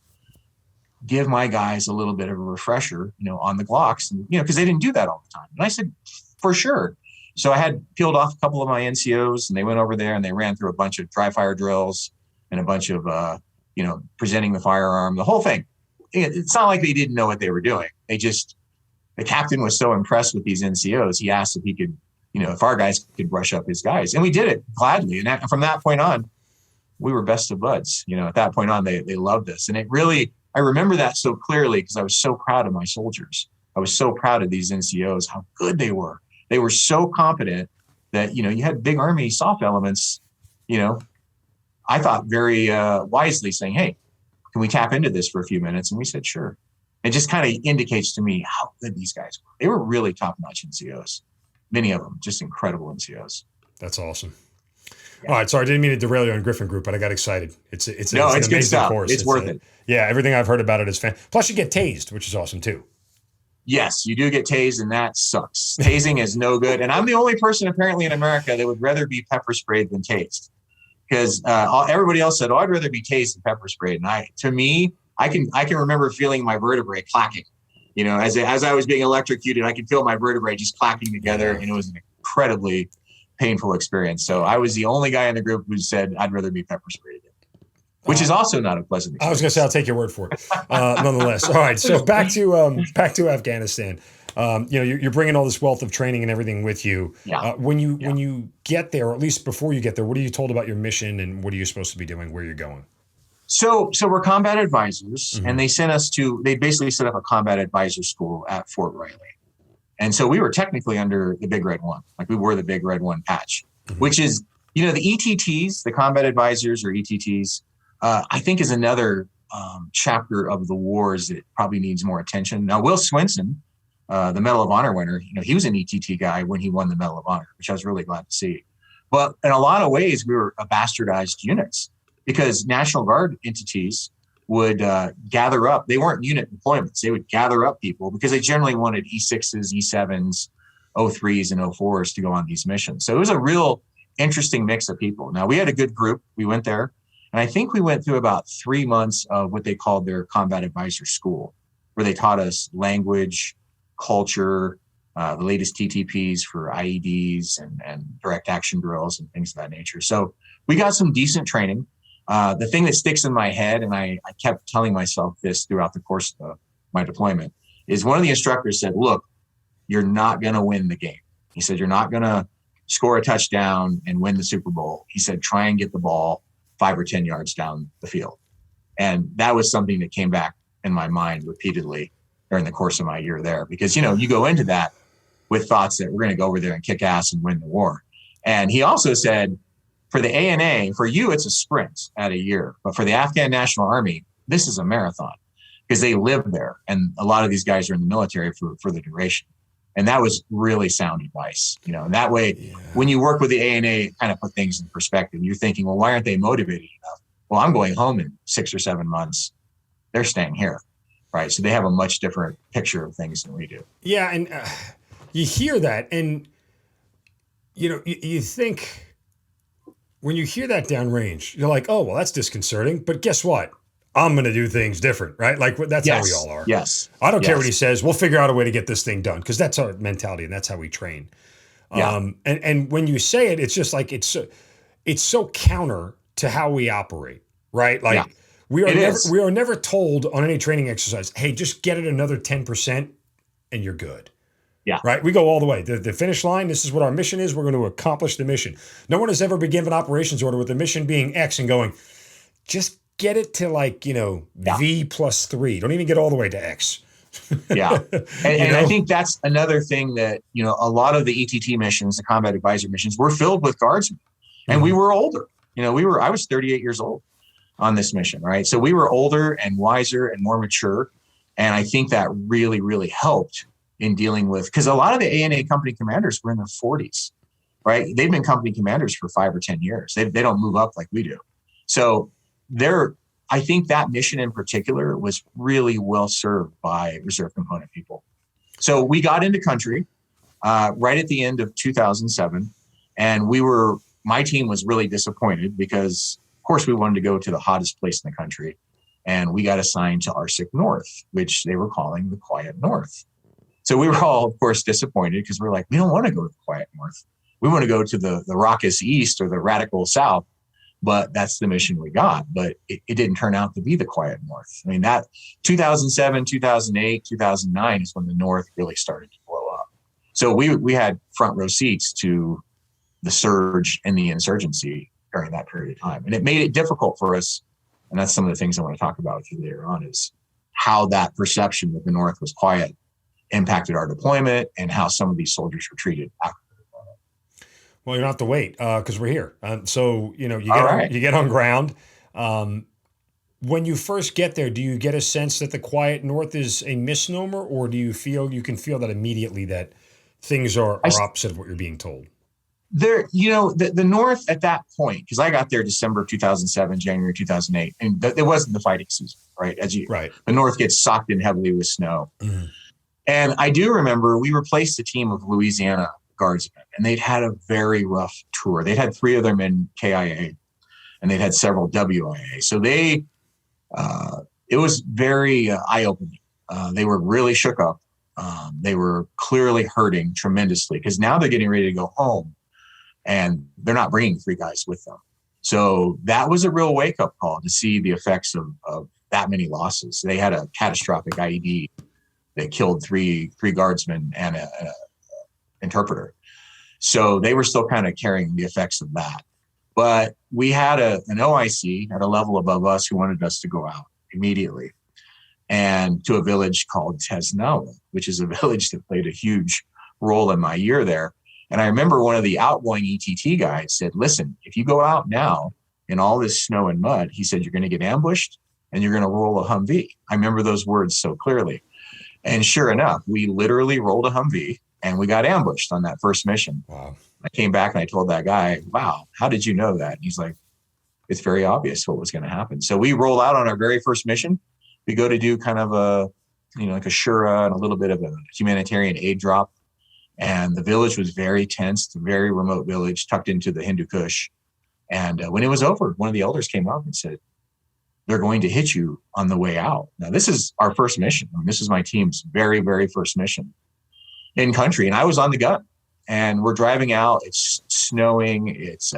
give my guys a little bit of a refresher, on the Glocks, and, because they didn't do that all the time. And I said, for sure. So I had peeled off a couple of my NCOs, and they went over there and they ran through a bunch of dry fire drills and a bunch of, presenting the firearm, the whole thing. It's not like they didn't know what they were doing. The captain was so impressed with these NCOs. He asked if he could, if our guys could brush up his guys, and we did it gladly. And from that point on, we were best of buds. At that point on, they loved us. And I remember that so clearly because I was so proud of my soldiers. I was so proud of these NCOs, how good they were. They were so competent that, you had big Army soft elements, I thought very wisely saying, hey, can we tap into this for a few minutes? And we said, sure. It just kind of indicates to me how good these guys were. They were really top-notch NCOs. Many of them, just incredible NCOs.
That's awesome. Yeah. All right, sorry, I didn't mean to derail you on Griffin Group, but I got excited. It's an
good
amazing
stuff.
course.
It's worth it.
Yeah, everything I've heard about it is fan. Plus, you get tased, which is awesome too.
Yes, you do get tased, and that sucks. Tasing is no good. And I'm the only person apparently in America that would rather be pepper sprayed than tased. Because everybody else said, I'd rather be tased than pepper sprayed. And I can remember feeling my vertebrae clacking. As I was being electrocuted, I could feel my vertebrae just clacking together, and it was an incredibly painful experience. So I was the only guy in the group who said, I'd rather be pepper sprayed. Which is also not a pleasant experience.
I was going to say, I'll take your word for it. Nonetheless. All right. So back to Afghanistan. You're bringing all this wealth of training and everything with you.
Yeah.
When you get there, or at least before you get there, what are you told about your mission and what are you supposed to be doing, where you're going?
So we're combat advisors, and they basically set up a combat advisor school at Fort Riley. And so we were technically under the Big Red One, like we wore the Big Red One patch, which is, the ETTs, the combat advisors or ETTs, I think is another chapter of the wars that probably needs more attention. Now, Will Swenson, the Medal of Honor winner, he was an ETT guy when he won the Medal of Honor, which I was really glad to see. But in a lot of ways, we were a bastardized units because National Guard entities would gather up. They weren't unit deployments. They would gather up people because they generally wanted E6s, E7s, O3s, and O4s to go on these missions. So it was a real interesting mix of people. Now, we had a good group. We went there. And I think we went through about 3 months of what they called their combat advisor school, where they taught us language, culture, the latest TTPs for IEDs and direct action drills and things of that nature. So we got some decent training. The thing that sticks in my head, and I kept telling myself this throughout the course of my deployment, is one of the instructors said, look, you're not going to win the game. He said, you're not going to score a touchdown and win the Super Bowl. He said, try and get the ball 5 or 10 yards down the field. And that was something that came back in my mind repeatedly during the course of my year there, because, you go into that with thoughts that we're going to go over there and kick ass and win the war. And he also said, for the ANA, for you, it's a sprint at a year, but for the Afghan National Army, this is a marathon because they live there. And a lot of these guys are in the military for the duration. And that was really sound advice, and that way, when you work with the ANA, it kind of put things in perspective. You're thinking, well, why aren't they motivated enough? Well, I'm going home in 6 or 7 months. They're staying here, right? So they have a much different picture of things than we do.
Yeah. And you hear that and, you think when you hear that downrange, you're like, oh, well, that's disconcerting. But guess what? I'm going to do things different, right? Like that's how we all are.
Yes.
I don't care what he says. We'll figure out a way to get this thing done because that's our mentality and that's how we train.
Yeah.
And when you say it, it's just like it's so counter to how we operate, right? Like we are never told on any training exercise, hey, just get it another 10% and you're good.
Yeah.
Right. We go all the way. The finish line. This is what our mission is. We're going to accomplish the mission. No one has ever been given operations order with the mission being X and going, just get it to V plus 3. Don't even get all the way to X.
Yeah. And I think that's another thing that, a lot of the ETT missions, the combat advisor missions, were filled with guardsmen. And we were older. I was 38 years old on this mission, right? So we were older and wiser and more mature. And I think that really, really helped in dealing with, because a lot of the ANA company commanders were in their 40s, right? They've been company commanders for 5 or 10 years. They don't move up like we do. So I think that mission in particular was really well served by reserve component people. So we got into country right at the end of 2007, and my team was really disappointed because, of course, we wanted to go to the hottest place in the country. And we got assigned to ARSIC North, which they were calling the Quiet North. So we were all, of course, disappointed because we're like, we don't want to go to the Quiet North. We want to go to the raucous East or the radical South. But that's the mission we got. But it didn't turn out to be the Quiet North. I mean, that 2007, 2008, 2009 is when the North really started to blow up. So we had front row seats to the surge and the insurgency during that period of time. And it made it difficult for us. And that's some of the things I want to talk about with you later on, is how that perception that the North was quiet impacted our deployment and how some of these soldiers were treated after the deployment.
Well, you don't have to wait because we're here. So, you get on ground. When you first get there, do you get a sense that the Quiet North is a misnomer, or do you can feel that immediately that things are opposite of what you're being told?
There, the North at that point, because I got there December 2007, January 2008, and it wasn't the fighting season, right? The North gets socked in heavily with snow. Mm. And I do remember we replaced a team of Louisiana Guardsmen, and they'd had a very rough tour. They'd had 3 of them in KIA, and they'd had several WIA. So it was very eye-opening. They were really shook up. They were clearly hurting tremendously because now they're getting ready to go home. And they're not bringing 3 guys with them. So that was a real wake-up call to see the effects of that many losses. They had a catastrophic IED that killed three guardsmen and an interpreter. So they were still kind of carrying the effects of that. But we had an OIC at a level above us who wanted us to go out immediately and to a village called Tesnawa, which is a village that played a huge role in my year there. And I remember one of the outgoing ETT guys said, listen, if you go out now in all this snow and mud, he said, you're going to get ambushed and you're going to roll a Humvee. I remember those words so clearly. And sure enough, we literally rolled a Humvee and we got ambushed on that first mission.
Wow.
I came back and I told that guy, wow, how did you know that? And he's like, it's very obvious what was going to happen. So we roll out on our very first mission. We go to do kind of like a Shura and a little bit of a humanitarian aid drop. And the village was very tense, a very remote village tucked into the Hindu Kush. And when it was over, one of the elders came up and said, they're going to hit you on the way out. Now, this is our first mission. I mean, this is my team's very, very first mission in country. And I was on the gun. And we're driving out. It's snowing. It's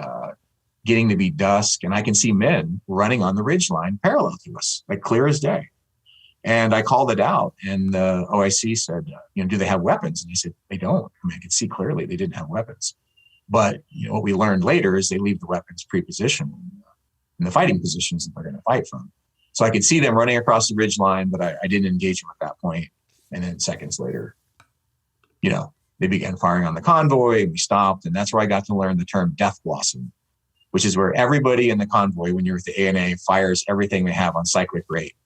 getting to be dusk. And I can see men running on the ridgeline parallel to us, like clear as day. And I called it out, and the OIC said, do they have weapons? And he said, they don't. I mean, I could see clearly they didn't have weapons. But what we learned later is they leave the weapons pre-positioned in the fighting positions that they're going to fight from. So I could see them running across the ridge line, but I didn't engage them at that point. And then seconds later, they began firing on the convoy, and we stopped. And that's where I got to learn the term death blossom, which is where everybody in the convoy, when you're with the ANA, fires everything they have on cyclic rate.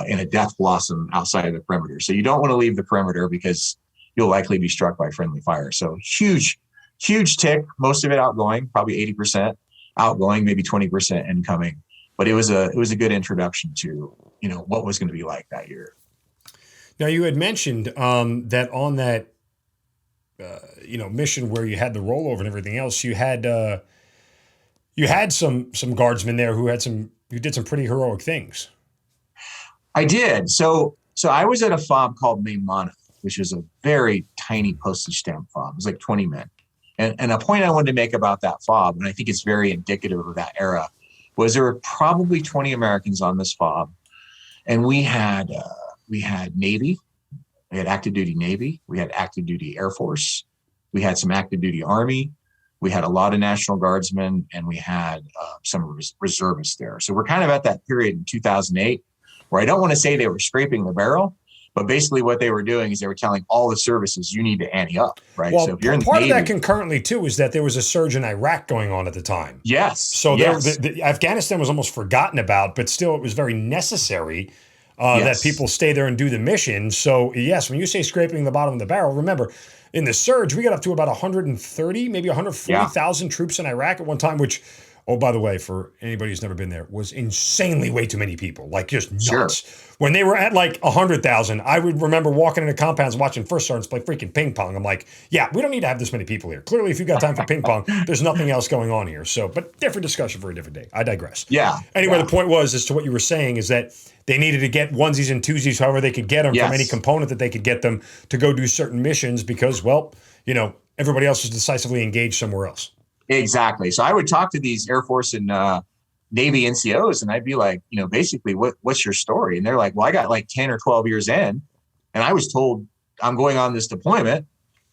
In a death blossom outside of the perimeter. So you don't want to leave the perimeter because you'll likely be struck by friendly fire. So huge tick, most of it outgoing, probably 80% outgoing, maybe 20% incoming. But it was a good introduction to, what was going to be like that year.
Now you had mentioned that on that, mission where you had the rollover and everything else, you had some guardsmen there who did some pretty heroic things.
I did. So I was at a FOB called Maimana, which is a very tiny postage stamp FOB. It was like 20 men. And a point I wanted to make about that FOB, and I think it's very indicative of that era, was there were probably 20 Americans on this FOB. And we had Navy, we had active duty Navy, we had active duty Air Force, we had some active duty Army, we had a lot of National Guardsmen, and we had some reservists there. So we're kind of at that period in 2008, where I don't want to say they were scraping the barrel, but basically what they were doing is they were telling all the services you need to ante up, right?
Well,
so if you're in
part
the Navy,
of that concurrently too is that there was a surge in Iraq going on at the time.
Yes.
So Afghanistan was almost forgotten about, but still it was very necessary that people stay there and do the mission. So yes, when you say scraping the bottom of the barrel, remember in the surge we got up to about 130, maybe 140,000 troops in Iraq at one time, which Oh, by the way, for anybody who's never been there, was insanely way too many people, like just nuts.
Sure.
When they were at like 100,000, I would remember walking into compounds watching first sergeants play freaking ping pong. I'm like, yeah, we don't need to have this many people here. Clearly, if you've got time for ping pong, there's nothing else going on here. So, but different discussion for a different day. I digress.
Yeah.
Anyway, the point was, as to what you were saying, is that they needed to get onesies and twosies, however they could get them, from any component that they could get them to go do certain missions because, well, you know, everybody else was decisively engaged somewhere else.
Exactly. So I would talk to these Air Force and Navy NCOs, and I'd be like, you know, basically, what's your story? And they're like, well, I got like 10 or 12 years in, and I was told I'm going on this deployment,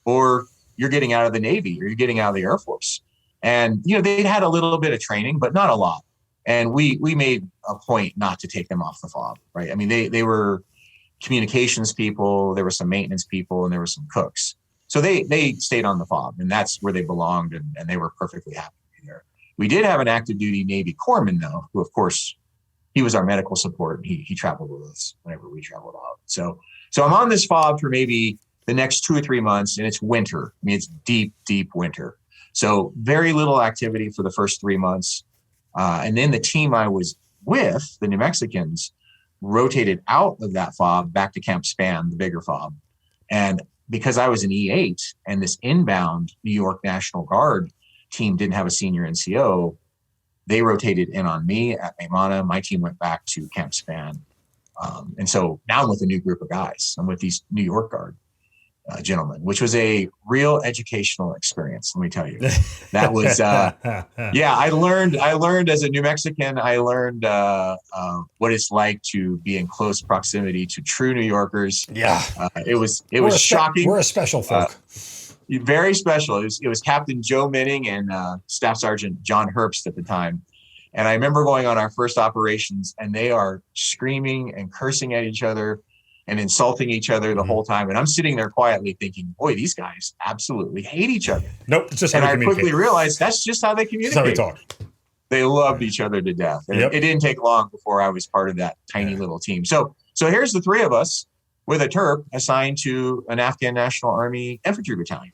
or you're getting out of the Navy, or you're getting out of the Air Force. And, you know, they'd had a little bit of training, but not a lot. And we made a point not to take them off the FOB, right? I mean, they were communications people, there were some maintenance people, and there were some cooks. So they stayed on the FOB, and that's where they belonged, and they were perfectly happy to be there. We did have an active duty Navy corpsman, though, who, of course, he was our medical support. And he traveled with us whenever we traveled out. So I'm on this FOB for maybe the next 2 or 3 months, and it's winter. I mean, it's deep, deep winter. So very little activity for the first 3 months. And then the team I was with, the New Mexicans, rotated out of that FOB back to Camp Span, the bigger FOB. And because I was an E8 and this inbound New York National Guard team didn't have a senior NCO, they rotated in on me at Maimana. My team went back to Camp Span. And so now I'm with a new group of guys. I'm with these New York Guard gentlemen, which was a real educational experience. Let me tell you, that was, I learned as a New Mexican, I learned what it's like to be in close proximity to true New Yorkers. Yeah. It was shocking.
We're a special folk.
Very special. It was Captain Joe Minning and Staff Sergeant John Herbst at the time. And I remember going on our first operations, and they are screaming and cursing at each other and insulting each other the whole time. And I'm sitting there quietly thinking, boy, these guys absolutely hate each other.
Nope. It's just
and I quickly realized that's just how they communicate.
That's how they talk.
They loved each other to death. And it didn't take long before I was part of that tiny little team. So here's the three of us with a Terp assigned to an Afghan National Army infantry battalion.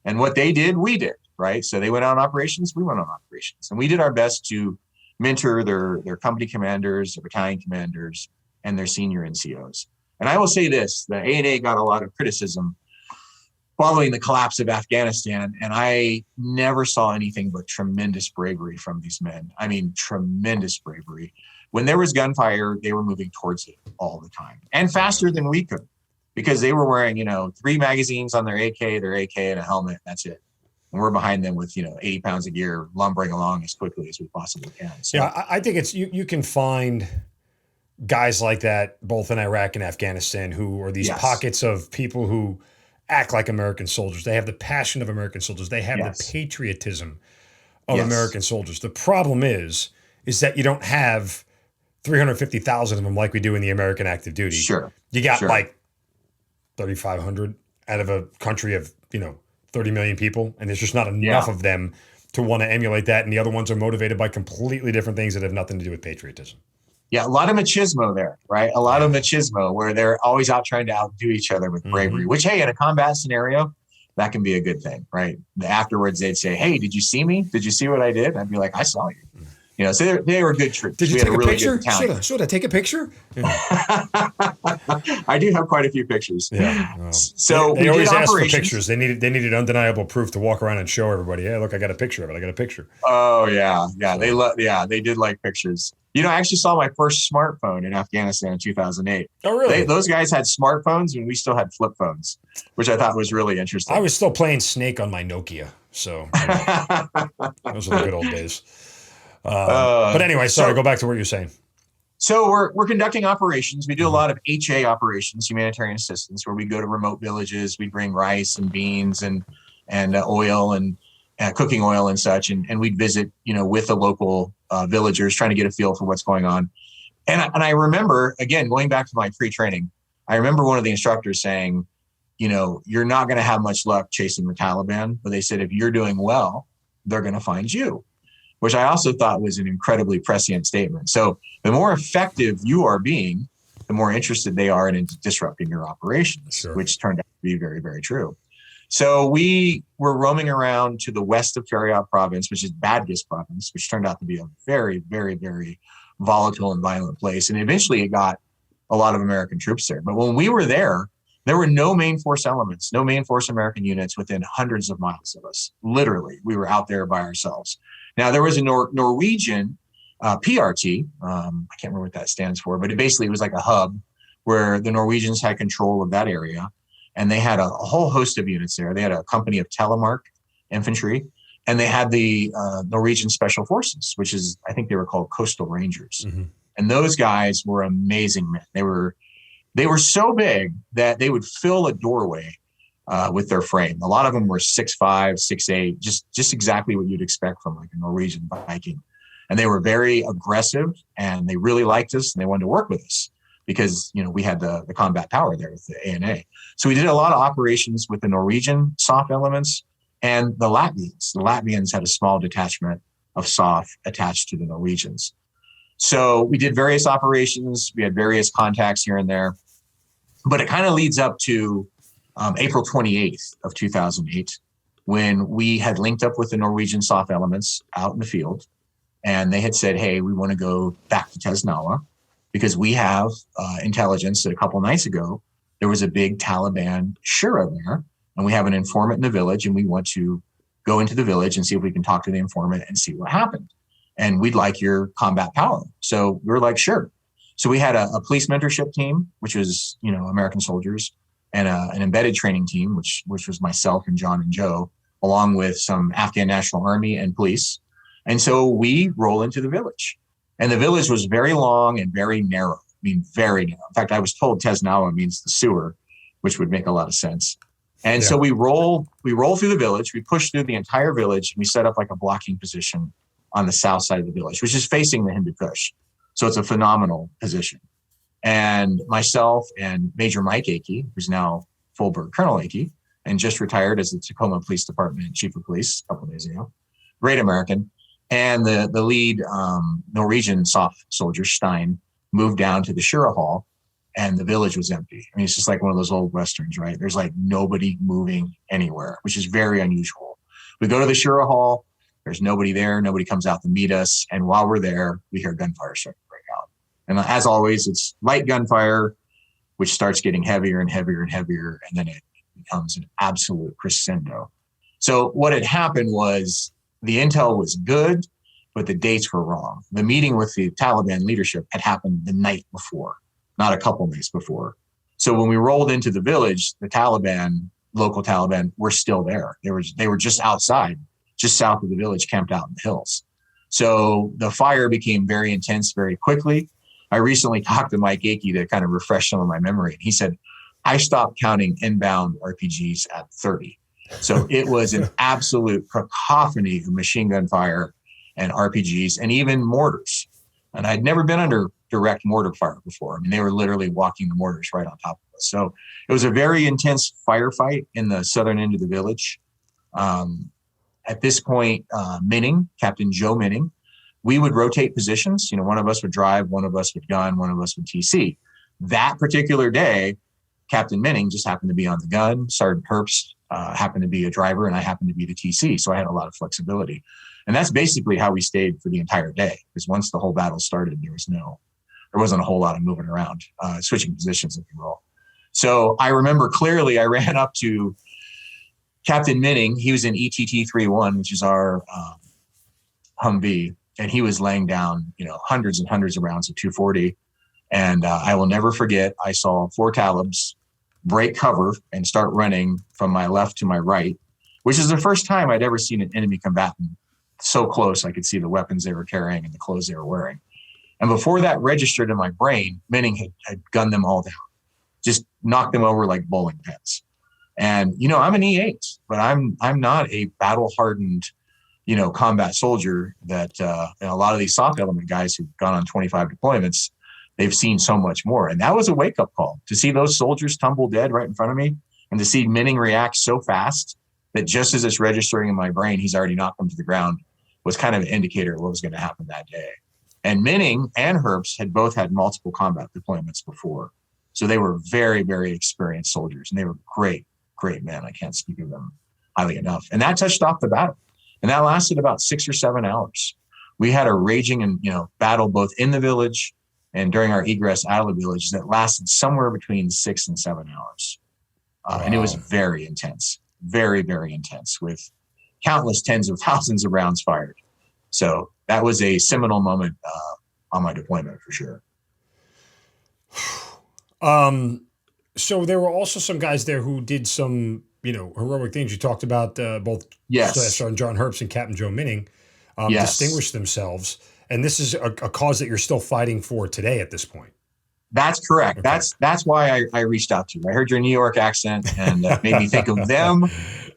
And what they did, we did, right? So they went on operations, we went on operations. And we did our best to mentor their company commanders, their battalion commanders, and their senior NCOs. And I will say this, the ANA got a lot of criticism following the collapse of Afghanistan, and I never saw anything but tremendous bravery from these men. I mean, tremendous bravery. When there was gunfire, they were moving towards it all the time, and faster than we could, because they were wearing, 3 magazines on their AK and a helmet. That's it. And we're behind them with, 80 pounds of gear, lumbering along as quickly as we possibly can. So,
yeah, I think it's you can find guys like that both in Iraq and Afghanistan who are these pockets of people who act like American soldiers. They have the passion of American soldiers. They have the patriotism of American soldiers. The problem is that you don't have 350,000 of them like we do in the American active duty.
Sure.
You got like 3,500 out of a country of, 30 million people, and there's just not enough of them to want to emulate that. And the other ones are motivated by completely different things that have nothing to do with patriotism.
Yeah, a lot of machismo there, right? A lot of machismo where they're always out trying to outdo each other with bravery, which, hey, in a combat scenario, that can be a good thing, right? Afterwards, they'd say, hey, did you see me? Did you see what I did? I'd be like, I saw you. So they were good troops.
Did you take a picture? Should I take a picture? Yeah.
I do have quite a few pictures.
Yeah. Well,
so
they always asked for pictures. They needed undeniable proof to walk around and show everybody. Hey, look, I got a picture of it. I got a picture.
Oh yeah. They did like pictures. I actually saw my first smartphone in Afghanistan in 2008.
Oh, really?
Those guys had smartphones and we still had flip phones, which I thought was really interesting.
I was still playing Snake on my Nokia. So those were the good old days. But anyway, sorry, go back to what you're saying.
So we're conducting operations. We do a lot of HA operations, humanitarian assistance, where we go to remote villages. We bring rice and beans and oil and cooking oil and such. And we'd visit, with the local villagers, trying to get a feel for what's going on. And I remember, again, going back to my pre-training, I remember one of the instructors saying, you're not going to have much luck chasing the Taliban. But they said, if you're doing well, they're going to find you, which I also thought was an incredibly prescient statement. So the more effective you are being, the more interested they are in disrupting your operations, which turned out to be very, very true. So we were roaming around to the west of Faryab province, which is Badghis province, which turned out to be a very, very, very volatile and violent place. And eventually it got a lot of American troops there. But when we were there were no main force elements, no main force American units within hundreds of miles of us. Literally, we were out there by ourselves. Now, there was a Norwegian PRT. I can't remember what that stands for, but it basically was like a hub where the Norwegians had control of that area. And they had a whole host of units there. They had a company of Telemark infantry, and they had the Norwegian Special Forces, which is, I think they were called Coastal Rangers. Mm-hmm. And those guys were amazing men. They were so big that they would fill a doorway with their frame. A lot of them were 6'5", 6'8", just exactly what you'd expect from like a Norwegian Viking. And they were very aggressive, and they really liked us, and they wanted to work with us because, we had the combat power there with the ANA. So we did a lot of operations with the Norwegian SOF elements and the Latvians. The Latvians had a small detachment of SOF attached to the Norwegians. So we did various operations. We had various contacts here and there, but it kind of leads up to April 28th of 2008, when we had linked up with the Norwegian SOF elements out in the field. And they had said, hey, we want to go back to Tesnawa because we have intelligence that a couple nights ago, there was a big Taliban shura there, and we have an informant in the village, and we want to go into the village and see if we can talk to the informant and see what happened. And we'd like your combat power. So we were like, sure. So we had a police mentorship team, which was, American soldiers, and an embedded training team, which was myself and John and Joe, along with some Afghan National Army and police. And so we roll into the village. And the village was very long and very narrow. I mean, very narrow. In fact, I was told Tesnawa means the sewer, which would make a lot of sense. And so we roll through the village. We push through the entire village. And we set up like a blocking position on the south side of the village, which is facing the Hindu Kush. So it's a phenomenal position. And myself and Major Mike Akey, who's now full-bird Colonel Akey, and just retired as the Tacoma Police Department Chief of Police a couple of days ago, great American. And the lead Norwegian SOF soldier, Stein, moved down to the Shura Hall, and the village was empty. I mean, it's just like one of those old Westerns, right? There's like nobody moving anywhere, which is very unusual. We go to the Shura Hall. There's nobody there. Nobody comes out to meet us. And while we're there, we hear gunfire start to break out. And as always, it's light gunfire, which starts getting heavier and heavier and heavier. And then it becomes an absolute crescendo. So what had happened was the intel was good, but the dates were wrong. The meeting with the Taliban leadership had happened the night before, not a couple nights before. So when we rolled into the village, the local Taliban, were still there. They were just outside, just south of the village, camped out in the hills. So the fire became very intense very quickly. I recently talked to Mike Akey to kind of refresh some of my memory. And he said, I stopped counting inbound RPGs at 30. So it was an absolute cacophony of machine gun fire and RPGs and even mortars. And I'd never been under direct mortar fire before. I mean, they were literally walking the mortars right on top of us. So it was a very intense firefight in the southern end of the village. At this point, Captain Joe Minning, we would rotate positions. One of us would drive, one of us would gun, one of us would TC. That particular day, Captain Minning just happened to be on the gun. Sergeant Herbst happened to be a driver, and I happened to be the TC. So I had a lot of flexibility. And that's basically how we stayed for the entire day, because once the whole battle started, there wasn't a whole lot of moving around, switching positions, if you will. So I remember clearly I ran up to Captain Minning. He was in ETT-31, which is our Humvee, and he was laying down, hundreds and hundreds of rounds of 240. And I will never forget, I saw 4 Talibs break cover and start running from my left to my right, which is the first time I'd ever seen an enemy combatant so close I could see the weapons they were carrying and the clothes they were wearing. And before that registered in my brain, Minning had gunned them all down, just knocked them over like bowling pins. And, I'm an E8, but I'm not a battle-hardened, combat soldier that a lot of these SOF element guys who've gone on 25 deployments, they've seen so much more. And that was a wake-up call to see those soldiers tumble dead right in front of me and to see Minning react so fast that just as it's registering in my brain, he's already knocked them to the ground, was kind of an indicator of what was going to happen that day. And Minning and Herbst had both had multiple combat deployments before. So they were very, very experienced soldiers, and they were great great men. I can't speak of them highly enough. And that touched off the battle. And that lasted about 6 or 7 hours. We had a raging and, battle both in the village and during our egress out of the village that lasted somewhere between 6 and 7 hours.
Wow.
And it was very intense, very, very intense, with countless tens of thousands of rounds fired. So that was a seminal moment on my deployment for sure.
So there were also some guys there who did some, heroic things. You talked about both Sergeant John Herbst and Captain Joe Minning distinguished themselves. And this is a cause that you're still fighting for today at this point.
That's correct.
Okay.
That's why I reached out to you. I heard your New York accent and made me think of them.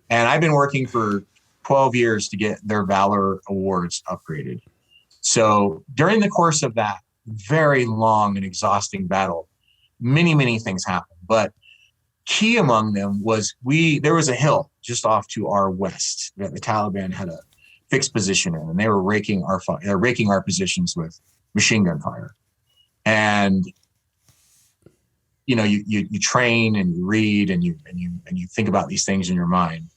And I've been working for 12 years to get their Valor Awards upgraded. So during the course of that very long and exhausting battle, many, many things happened. But key among them was there was a hill just off to our west that the Taliban had a fixed position in, and they were raking our positions with machine gun fire. And you train and you read and you think about these things in your mind.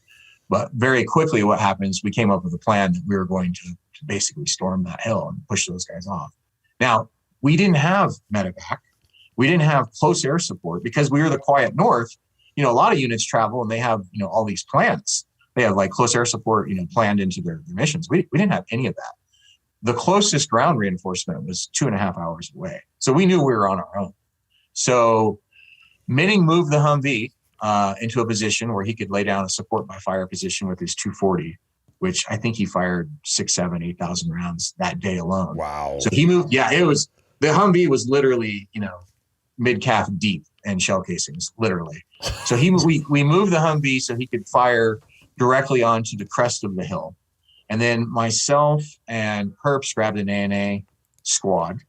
But very quickly, what happens? We came up with a plan that we were going to basically storm that hill and push those guys off. Now, we didn't have medevac. We didn't have close air support because we were the quiet north. A lot of units travel and they have, all these plans. They have like close air support, planned into their missions. We didn't have any of that. The closest ground reinforcement was 2.5 hours away. So we knew we were on our own. So Minning moved the Humvee into a position where he could lay down a support by fire position with his 240, which I think he fired 6,000, 7,000, 8,000 rounds that day alone.
Wow.
So he moved. Yeah, the Humvee was literally, mid-calf deep in shell casings, literally. So we moved the Humvee so he could fire directly onto the crest of the hill. And then myself and Herbst grabbed an ANA squad.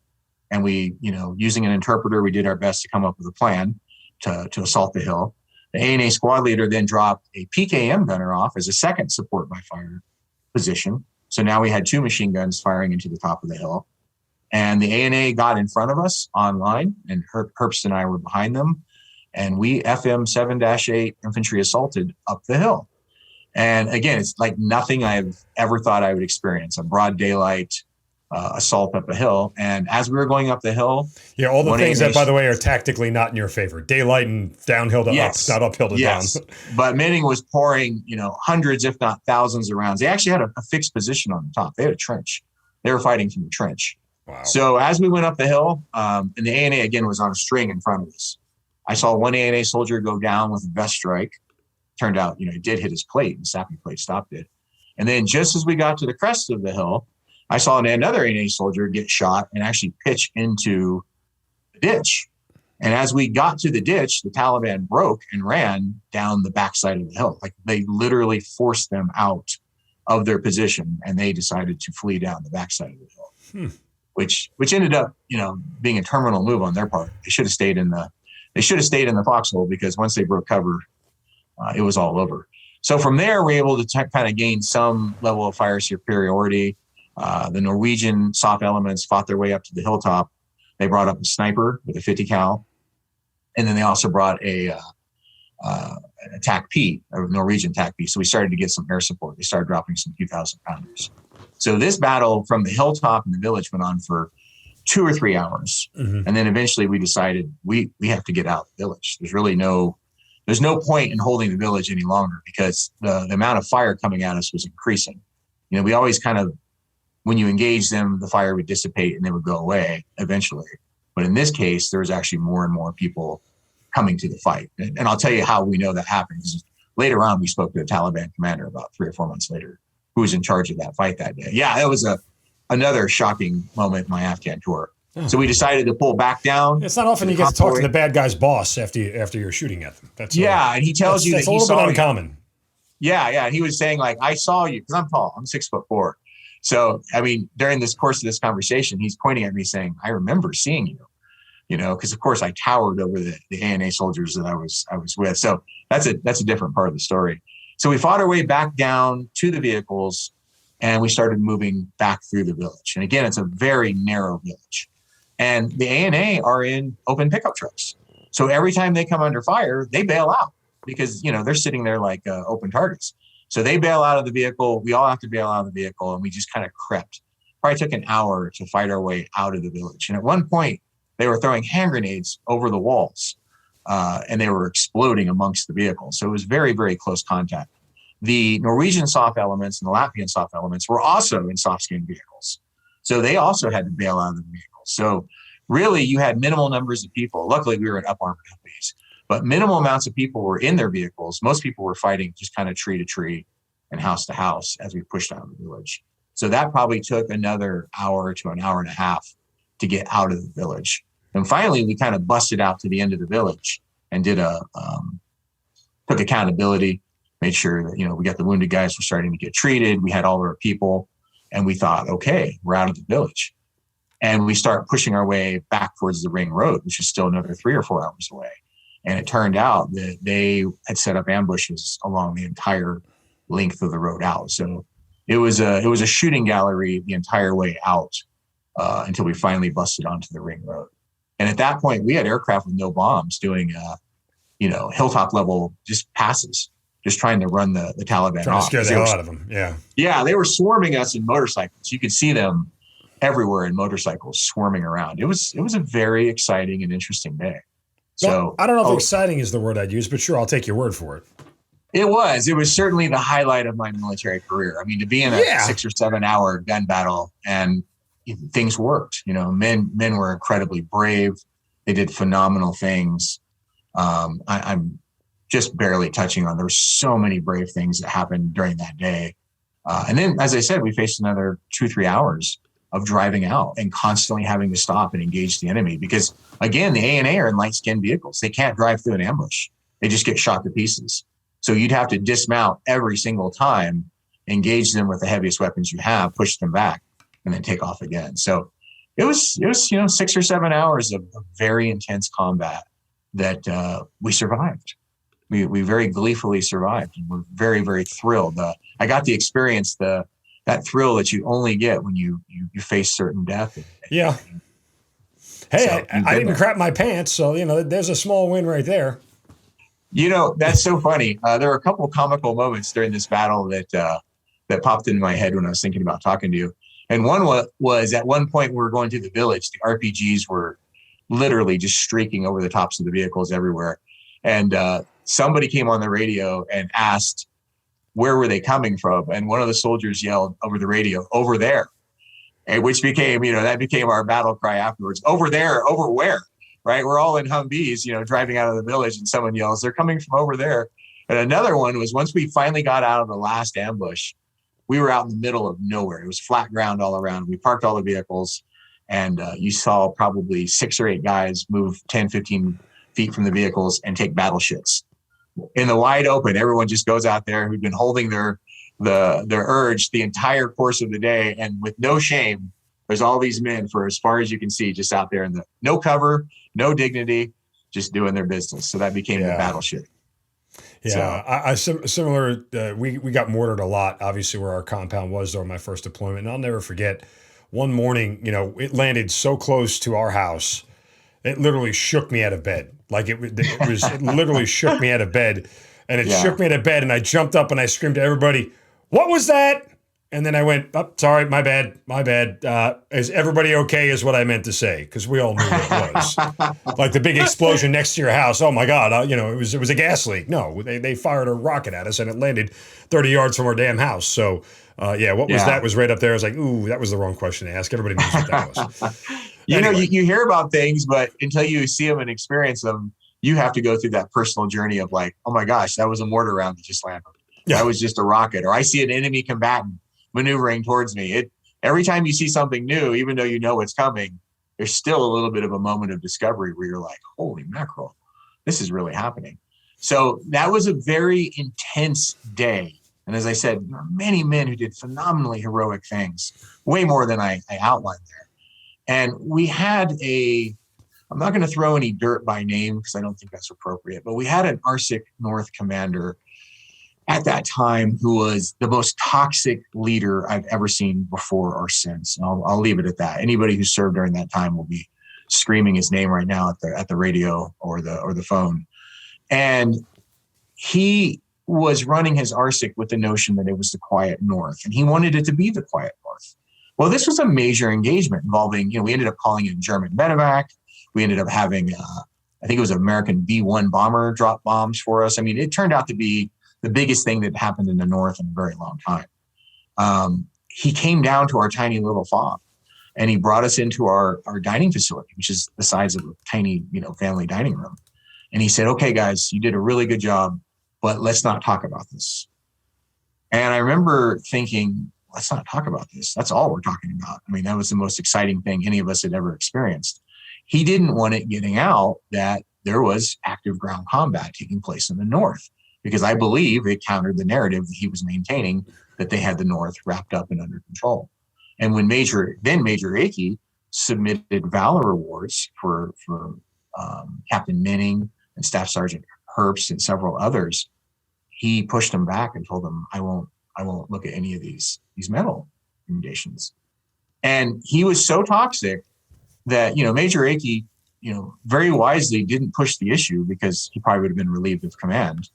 And we, using an interpreter, we did our best to come up with a plan to assault the hill. The ANA squad leader then dropped a PKM gunner off as a second support by fire position. So now we had 2 machine guns firing into the top of the hill. And the ANA got in front of us on line, and Herbst and I were behind them. And we FM 7-8 infantry assaulted up the hill. And again, it's like nothing I've ever thought I would experience, a broad daylight assault up a hill. And as we were going up the hill.
Yeah, all the things that, by the way, are tactically not in your favor. Daylight and downhill to up, not uphill to down.
But Minning was pouring, hundreds, if not thousands of rounds. They actually had a fixed position on the top. They had a trench. They were fighting from the trench.
Wow.
So as we went up the hill, and the ANA, again, was on a string in front of us. I saw one ANA soldier go down with a vest strike. Turned out, it did hit his plate, and sappy plate stopped it. And then just as we got to the crest of the hill, I saw another ANA soldier get shot and actually pitch into the ditch. And as we got to the ditch, the Taliban broke and ran down the backside of the hill. Like they literally forced them out of their position, and they decided to flee down the backside of the hill, which ended up, being a terminal move on their part. They should have stayed in the foxhole, because once they broke cover, it was all over. So from there, we're able to kind of gain some level of fire superiority. The Norwegian soft elements fought their way up to the hilltop. They brought up a sniper with a 50 cal. And then they also brought a TAC-P, a Norwegian TAC-P. So we started to get some air support. They started dropping some few thousand pounders. So this battle from the hilltop in the village went on for 2 or 3 hours. Mm-hmm. And then eventually we decided we have to get out of the village. There's no point in holding the village any longer, because the amount of fire coming at us was increasing. We always kind of, when you engage them, the fire would dissipate and they would go away eventually. But in this case, there was actually more and more people coming to the fight. And I'll tell you how we know that happens. Later on, we spoke to the Taliban commander about 3 or 4 months later, who was in charge of that fight that day. Yeah, that was another shocking moment in my Afghan tour. Oh. So we decided to pull back down.
It's not often you get to talk to the bad guy's boss after you're shooting at them.
And he tells you that he saw you. That's a little bit uncommon. Yeah. And he was saying, like, I saw you, because I'm tall. I'm 6'4". So, during this course of this conversation, he's pointing at me saying, I remember seeing you, because of course I towered over the ANA soldiers that I was with. So that's a different part of the story. So we fought our way back down to the vehicles, and we started moving back through the village. And again, it's a very narrow village. And the ANA are in open pickup trucks. So every time they come under fire, they bail out. because, they're sitting there like open targets. So they bail out of the vehicle. We all have to bail out of the vehicle. And we just kind of crept. Probably took an hour to fight our way out of the village. And at one point, they were throwing hand grenades over the walls, and they were exploding amongst the vehicles. So it was very, very close contact. The Norwegian soft elements and the Latvian soft elements were also in soft-skinned vehicles. So they also had to bail out of the vehicles. So really, you had minimal numbers of people. Luckily, we were in up-armored Humvees, but minimal amounts of people were in their vehicles. Most people were fighting just kind of tree to tree and house to house as we pushed out of the village. So that probably took another hour to an hour and a half to get out of the village. And finally, we kind of busted out to the end of the village and did took accountability, made sure that, we got the wounded guys were starting to get treated. We had all of our people, and we thought, okay, we're out of the village. And we start pushing our way back towards the Ring Road, which is still another 3 or 4 hours away. And it turned out that they had set up ambushes along the entire length of the road out. So it was a shooting gallery the entire way out until we finally busted onto the Ring Road. And at that point, we had aircraft with no bombs doing, hilltop level just passes, just trying to run the Taliban
trying
off.
To scare the hell out of them. Yeah.
Yeah, they were swarming us in motorcycles. You could see them everywhere in motorcycles swarming around. It was a very exciting and interesting day. So
I don't know if exciting is the word I'd use, but sure, I'll take your word for it.
It was certainly the highlight of my military career. I mean, to be in a 6 or 7 hour gun battle and things worked, men were incredibly brave. They did phenomenal things. I'm just barely touching on, there were so many brave things that happened during that day. And then, as I said, we faced another 2-3 hours of driving out and constantly having to stop and engage the enemy because, again, the A&A are in light-skinned vehicles. They can't drive through an ambush. They just get shot to pieces. So you'd have to dismount every single time, engage them with the heaviest weapons you have, push them back, and then take off again. So it was 6 or 7 hours of very intense combat that we survived. We very gleefully survived, and we're very, very thrilled. I got the experience, that thrill that you only get when you face certain death.
Yeah. Hey, so I didn't crap my pants, so there's a small win right there.
That's so funny. There were a couple of comical moments during this battle that popped into my head when I was thinking about talking to you. And one was at one point we were going through the village. The RPGs were literally just streaking over the tops of the vehicles everywhere. And somebody came on the radio and asked, where were they coming from? And one of the soldiers yelled over the radio, over there. And which became, that became our battle cry afterwards. Over there, over where? Right? We're all in Humvees, driving out of the village, and someone yells, they're coming from over there. And another one was once we finally got out of the last ambush, we were out in the middle of nowhere. It was flat ground all around. We parked all the vehicles, and you saw probably 6 or 8 guys move 10, 15 feet from the vehicles and take battle shits. In the wide open, everyone just goes out there who've been holding their urge the entire course of the day, and with no shame, there's all these men for as far as you can see, just out there in the no cover, no dignity, just doing their business. So that became the battle shit.
Yeah, similar. We got mortared a lot, obviously, where our compound was during my first deployment. And I'll never forget one morning, it landed so close to our house, it literally shook me out of bed. Like it literally shook me out of bed, and it shook me out of bed, and I jumped up and I screamed to everybody, "What was that?" And then I went, "Oh, sorry, my bad. Is everybody okay?" is what I meant to say, because we all knew what it was. Like the big explosion next to your house. Oh my God, it was a gas leak. No, they fired a rocket at us, and it landed 30 yards from our damn house. So, what was that? Was right up there. I was like, ooh, that was the wrong question to ask. Everybody knows what that was. Anyway.
You hear about things, but until you see them and experience them, you have to go through that personal journey of like, oh my gosh, that was a mortar round that just landed. Yeah. That was just a rocket. Or I see an enemy combatant maneuvering towards me. Every time you see something new, even though you know what's coming, there's still a little bit of a moment of discovery where you're like, holy mackerel, this is really happening. So that was a very intense day. And as I said, there are many men who did phenomenally heroic things, way more than I outlined there. And we had I'm not going to throw any dirt by name because I don't think that's appropriate, but we had an ARSIC North commander at that time who was the most toxic leader I've ever seen before or since. And I'll leave it at that. Anybody who served during that time will be screaming his name right now at the radio or the phone. And he was running his RSIC with the notion that it was the quiet North, and he wanted it to be the quiet North. Well, this was a major engagement involving, we ended up calling it German medevac. We ended up having, I think it was an American B-1 bomber drop bombs for us. I mean, it turned out to be the biggest thing that happened in the North in a very long time. He came down to our tiny little FOB, and he brought us into our dining facility, which is the size of a tiny, family dining room. And he said, okay, guys, you did a really good job, but let's not talk about this. And I remember thinking, let's not talk about this. That's all we're talking about. I mean, that was the most exciting thing any of us had ever experienced. He didn't want it getting out that there was active ground combat taking place in the North, because I believe it countered the narrative that he was maintaining that they had the North wrapped up and under control. And when Major Akey submitted Valor Awards for Captain Minning and Staff Sergeant Herbst and several others, he pushed them back and told them, I won't look at any of these medal recommendations. And he was so toxic that, Major Akey, very wisely didn't push the issue, because he probably would have been relieved of command.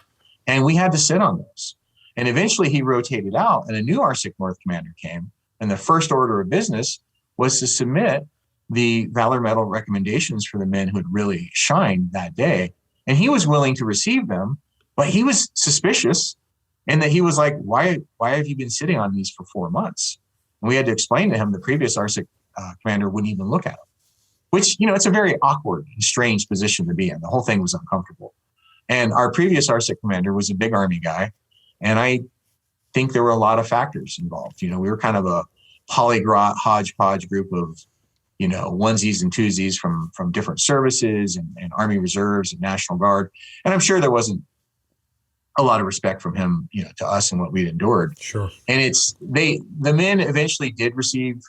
And we had to sit on those. And eventually he rotated out, and a new RSIC North commander came. And the first order of business was to submit the Valor Medal recommendations for the men who had really shined that day. And he was willing to receive them, but he was suspicious, in that he was like, why have you been sitting on these for 4 months? And we had to explain to him the previous RSIC commander wouldn't even look at them, which, it's a very awkward and strange position to be in. The whole thing was uncomfortable. And our previous RSIC commander was a big Army guy. And I think there were a lot of factors involved. We were kind of a polyglot hodgepodge group of, onesies and twosies from different services and Army Reserves and National Guard. And I'm sure there wasn't a lot of respect from him, to us and what we'd endured.
Sure.
And the men eventually did receive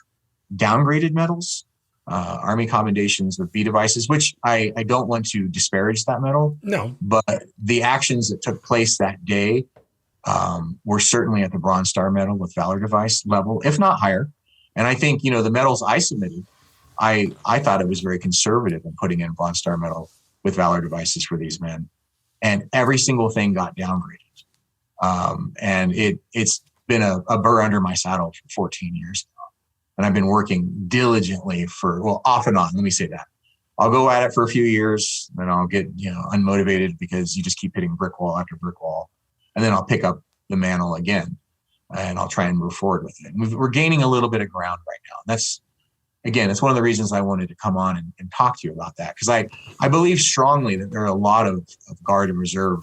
downgraded medals, Army commendations with V devices, which I don't want to disparage that medal.
No.
But the actions that took place that day were certainly at the Bronze Star medal with Valor device level, if not higher. And I think, the medals I submitted, I thought it was very conservative in putting in Bronze Star medal with Valor devices for these men. And every single thing got downgraded. And it's been a burr under my saddle for 14 years now. And I've been working diligently off and on, let me say that. I'll go at it for a few years, then I'll get, unmotivated, because you just keep hitting brick wall after brick wall. And then I'll pick up the mantle again, and I'll try and move forward with it. And we're gaining a little bit of ground right now. That's one of the reasons I wanted to come on and talk to you about that, because I believe strongly that there are a lot of Guard and Reserve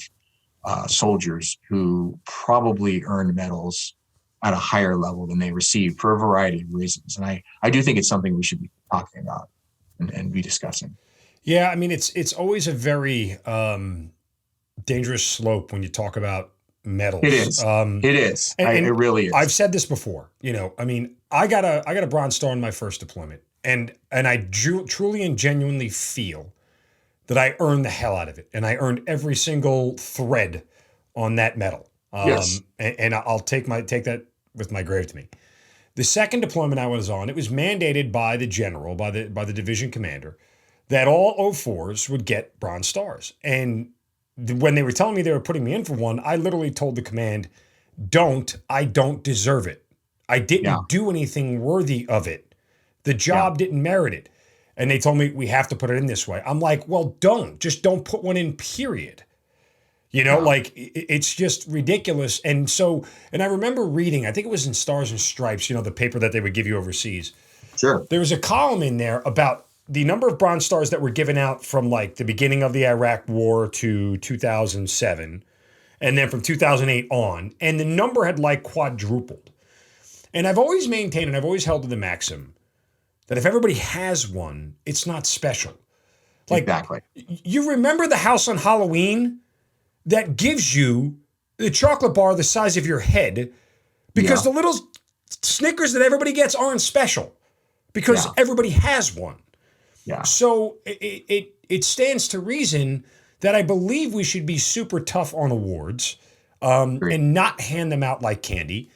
soldiers who probably earned medals at a higher level than they received for a variety of reasons. And I do think it's something we should be talking about and be discussing.
Yeah, I mean, it's always a very dangerous slope when you talk about medals.
It is. It is. It really is.
I've said this before. I mean, I got a Bronze Star in my first deployment, and I truly and genuinely feel that I earned the hell out of it, and I earned every single thread on that medal.
Yes.
And I'll take that with my grave to me. The second deployment I was on, it was mandated by the general, by the division commander, that all 04s would get Bronze Stars. And when they were telling me they were putting me in for one, I literally told the command, I don't deserve it. I didn't do anything worthy of it. The job didn't merit it. And they told me, we have to put it in this way. I'm like, well, just don't put one in, period. It's just ridiculous. And I remember reading, I think it was in Stars and Stripes, the paper that they would give you overseas.
Sure.
There was a column in there about the number of Bronze Stars that were given out from like the beginning of the Iraq War to 2007, and then from 2008 on, and the number had like quadrupled. And I've always maintained, and I've always held to the maxim, that if everybody has one, it's not special.
Exactly.
You remember the house on Halloween that gives you the chocolate bar the size of your head, because the little Snickers that everybody gets aren't special, because everybody has one.
Yeah.
So it stands to reason that I believe we should be super tough on awards and not hand them out like candy,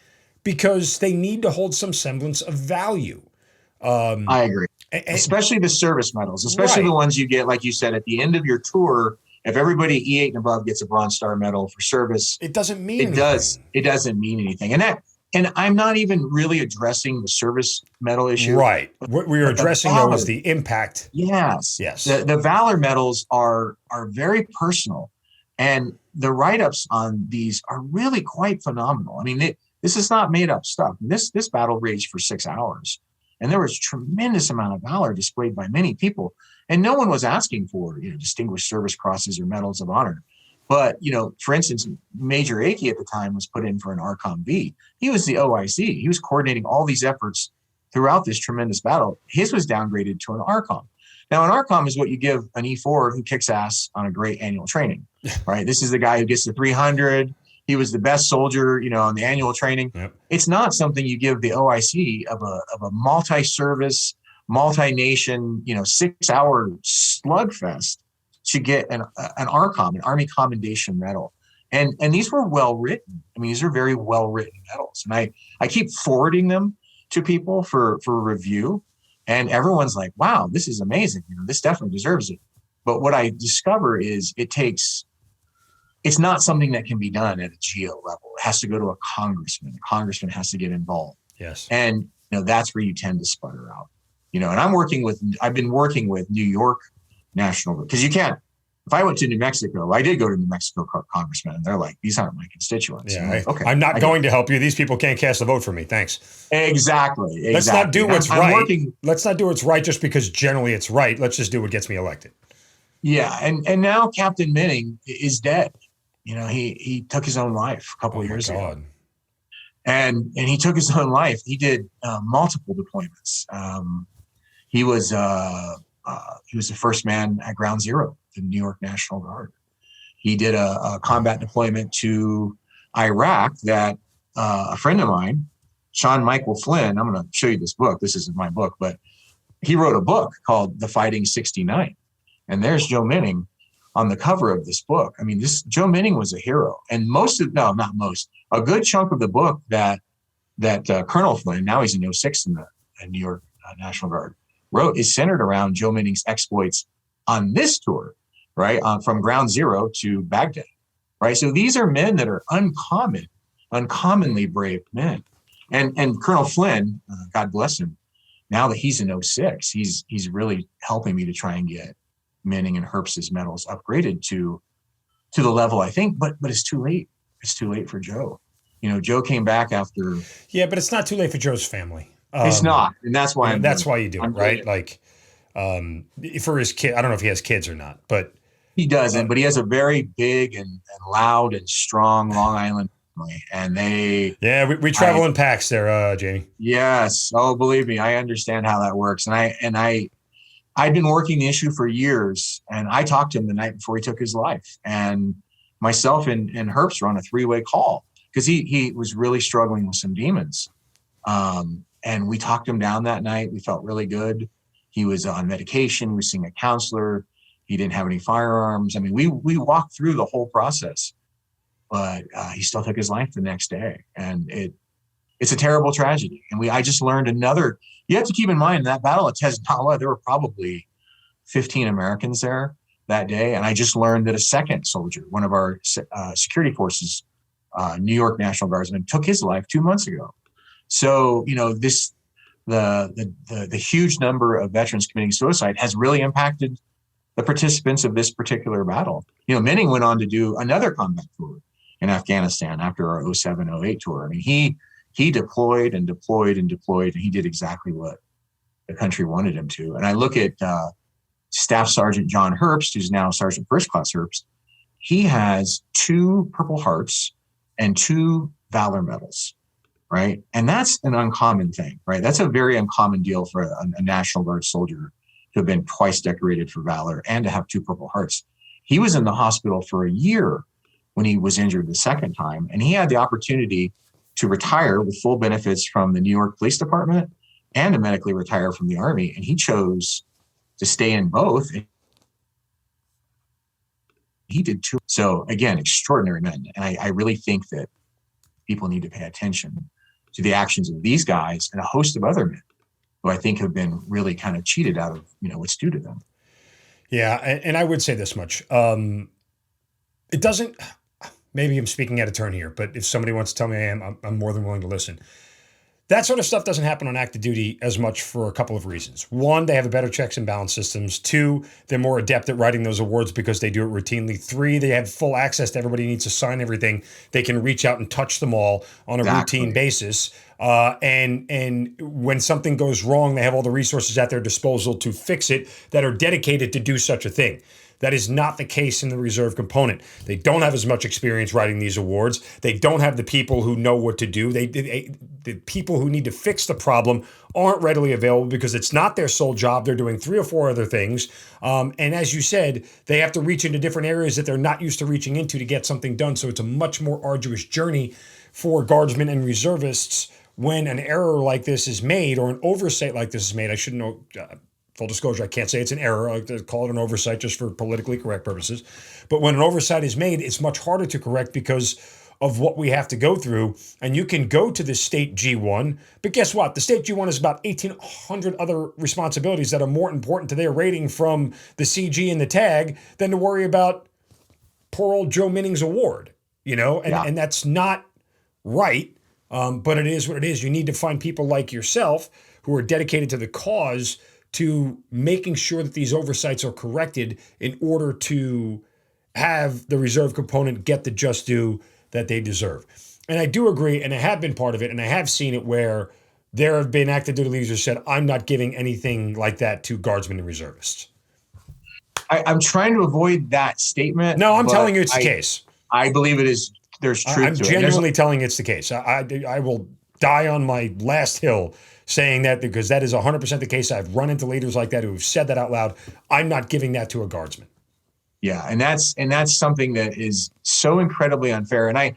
because they need to hold some semblance of value.
I agree. Especially the service medals, especially the ones you get, like you said, at the end of your tour, if everybody E8 and above gets a Bronze Star medal for service,
it doesn't mean
anything. It doesn't mean anything. And I'm not even really addressing the service medal issue.
Right. What we were addressing, though, is the impact.
Yes.
Yes.
The Valor medals are very personal. And the write-ups on these are really quite phenomenal. I mean, this is not made up stuff. This battle raged for 6 hours. And there was tremendous amount of valor displayed by many people. And no one was asking for, Distinguished Service Crosses or Medals of Honor. But, for instance, Major Akey at the time was put in for an ARCOM V. He was the OIC. He was coordinating all these efforts throughout this tremendous battle. His was downgraded to an ARCOM. Now, an ARCOM is what you give an E4 who kicks ass on a great annual training, right? This is the guy who gets the 300. He was the best soldier, on the annual training. Yep. It's not something you give the OIC of a multi-service, multi-nation, 6-hour slugfest to get an ARCOM, an Army Commendation Medal. And these were well written. I mean, these are very well written medals. And I keep forwarding them to people for review. And everyone's like, wow, this is amazing. This definitely deserves it. But what I discover is it's not something that can be done at a geo level. It has to go to a congressman. A congressman has to get involved.
Yes.
And, that's where you tend to sputter out. And I've been working with New York National, because you can't, if I went to New Mexico, I did go to New Mexico congressmen, and they're like, these aren't my constituents.
Yeah, okay. I'm not going to help you. These people can't cast a vote for me. Thanks.
Exactly.
Let's not do what's right. Let's not do what's right just because generally it's right. Let's just do what gets me elected.
Yeah. And now Captain Minning is dead. He took his own life a couple of years ago. And he took his own life. He did multiple deployments. He was the first man at Ground Zero, the New York National Guard. He did a combat deployment to Iraq that a friend of mine, Sean Michael Flynn, I'm going to show you this book. This isn't my book, but he wrote a book called The Fighting 69. And there's Joe Minning on the cover of this book. I mean, Joe Minning was a hero. And a good chunk of the book that Colonel Flynn, now he's in 06 in the New York National Guard, wrote is centered around Joe Minning's exploits on this tour, right? From Ground Zero to Baghdad, right? So these are men that are uncommonly brave men. And Colonel Flynn, God bless him, now that he's in 06, he's really helping me to try and get Minning and Herbst's medals upgraded to the level, I think, but it's too late. It's too late for Joe. Joe came back after. Yeah,
but it's not too late for Joe's family.
It's not, and that's why.
That's why you do it, right? Like, for his kid, I don't know if he has kids or not, but
he doesn't. But he has a very big and loud and strong Long Island family, and
we travel in packs there, Jamie.
Yes, believe me, I understand how that works, and I'd been working the issue for years, and I talked to him the night before he took his life, and myself and Herbst were on a 3-way call because he was really struggling with some demons. And we talked him down that night. We felt really good. He was on medication. We were seeing a counselor. He didn't have any firearms. I mean, we walked through the whole process, but he still took his life the next day. And it's a terrible tragedy. And I just learned you have to keep in mind that battle at Teznala, there were probably 15 Americans there that day. And I just learned that a second soldier, one of our security forces, New York National Guardsman, took his life 2 months ago. So, the huge number of veterans committing suicide has really impacted the participants of this particular battle. Minning went on to do another combat tour in Afghanistan after our 07-08 tour. I mean, he deployed and deployed and deployed, and he did exactly what the country wanted him to. And I look at Staff Sergeant John Herbst, who's now Sergeant First Class Herbst. He has 2 Purple Hearts and 2 Valor Medals. Right. And that's an uncommon thing, right? That's a very uncommon deal for a National Guard soldier to have been twice decorated for valor and to have 2 Purple Hearts. He was in the hospital for a year when he was injured the second time, and he had the opportunity to retire with full benefits from the New York Police Department and to medically retire from the Army. And he chose to stay in both. He did 2. So again, extraordinary men. And I really think that people need to pay attention to the actions of these guys and a host of other men who I think have been really kind of cheated out of, what's due to them.
Yeah, and I would say this much. It doesn't, maybe I'm speaking out of turn here, but if somebody wants to tell me I am, I'm more than willing to listen. That sort of stuff doesn't happen on active duty as much for a couple of reasons. One, they have a better checks and balance systems. Two, they're more adept at writing those awards because they do it routinely. Three, they have full access to everybody who needs to sign everything. They can reach out and touch them all on a routine basis. And when something goes wrong, they have all the resources at their disposal to fix it that are dedicated to do such a thing. That is not the case in the reserve component. They don't have as much experience writing these awards. They don't have the people who know what to do. The people who need to fix the problem aren't readily available because it's not their sole job. They're doing 3 or 4 other things. And as you said, they have to reach into different areas that they're not used to reaching into to get something done. So it's a much more arduous journey for guardsmen and reservists when an error like this is made or an oversight like this is made. I shouldn't know. Full disclosure, I can't say it's an error. I like to call it an oversight just for politically correct purposes. But when an oversight is made, it's much harder to correct because of what we have to go through. And you can go to the state G1, but guess what? The state G1 is about 1,800 other responsibilities that are more important to their rating from the CG and the tag than to worry about poor old Joe Minning's award, and that's not right. But it is what it is. You need to find people like yourself who are dedicated to the cause to making sure that these oversights are corrected in order to have the reserve component get the just due that they deserve. And I do agree, and I have been part of it, and I have seen it where there have been active duty leaders who said, I'm not giving anything like that to guardsmen and reservists.
I'm trying to avoid that statement.
No, I'm telling you it's the case.
I believe it is. There's truth to it.
I'm genuinely telling you it's the case. I will die on my last hill saying that because that is 100% the case. I've run into leaders like that who have said that out loud. I'm not giving that to a guardsman.
Yeah, and that's something that is so incredibly unfair. And I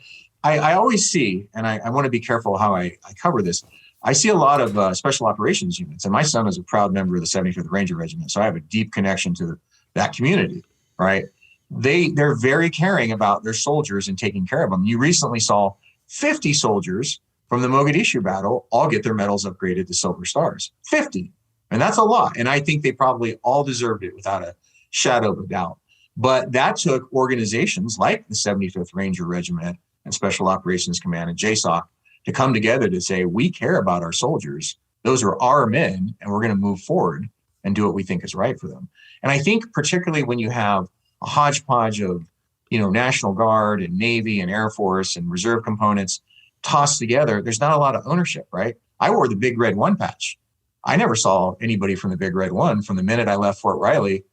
always see, and I want to be careful how I cover this. I see a lot of special operations units, and my son is a proud member of the 75th Ranger Regiment, so I have a deep connection to that community. Right? They're very caring about their soldiers and taking care of them. You recently saw 50 soldiers from the Mogadishu battle all get their medals upgraded to Silver Stars. 50. And that's a lot. And I think they probably all deserved it without a shadow of a doubt. But that took organizations like the 75th Ranger Regiment and Special Operations Command and JSOC to come together to say, we care about our soldiers. Those are our men, and we're going to move forward and do what we think is right for them. And I think particularly when you have a hodgepodge of, National Guard and Navy and Air Force and reserve components tossed together, there's not a lot of ownership, right? I wore the Big Red 1 patch. I never saw anybody from the Big Red 1 from the minute I left Fort Riley.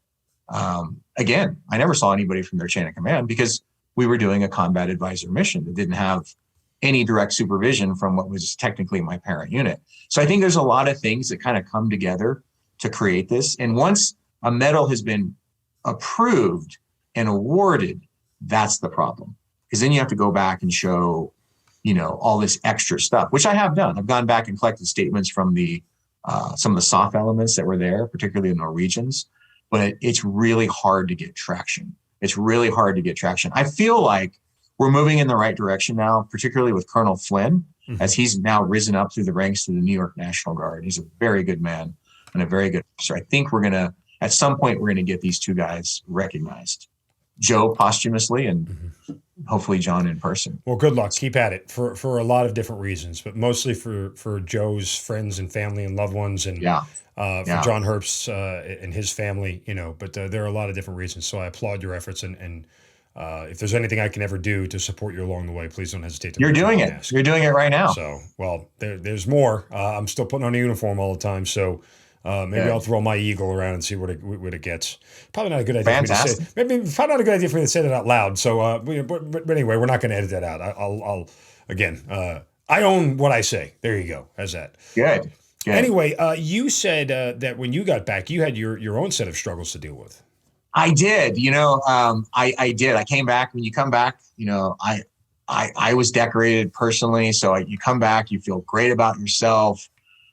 Again, I never saw anybody from their chain of command because we were doing a combat advisor mission that didn't have any direct supervision from what was technically my parent unit. So I think there's a lot of things that kind of come together to create this. And once a medal has been approved and awarded, that's the problem. Because then you have to go back and show all this extra stuff, which I have done. I've gone back and collected statements from some of the soft elements that were there, particularly the Norwegians, but it's really hard to get traction. I feel like we're moving in the right direction now, particularly with Colonel Flynn, as he's now risen up through the ranks to the New York National Guard. He's a very good man and a very good officer. I think at some point, we're going to get these two guys recognized. Joe posthumously and hopefully John in person.
Well, good luck. Keep at it for a lot of different reasons, but mostly for Joe's friends and family and loved ones and for John Herbst and his family, but there are a lot of different reasons. So I applaud your efforts and if there's anything I can ever do to support you along the way, please don't hesitate to.
You're doing it. You're doing it right now.
So, well, there's more. I'm still putting on a uniform all the time. So maybe I'll throw my eagle around and see what it gets. Probably not a good idea for me to say. Maybe probably not a good idea for me to say that out loud. So, but anyway, we're not going to edit that out. I'll again. I own what I say. There you go. How's that?
Good.
Anyway, you said that when you got back, you had your own set of struggles to deal with.
I did. I did. I came back. When you come back, I was decorated personally. So you come back, you feel great about yourself.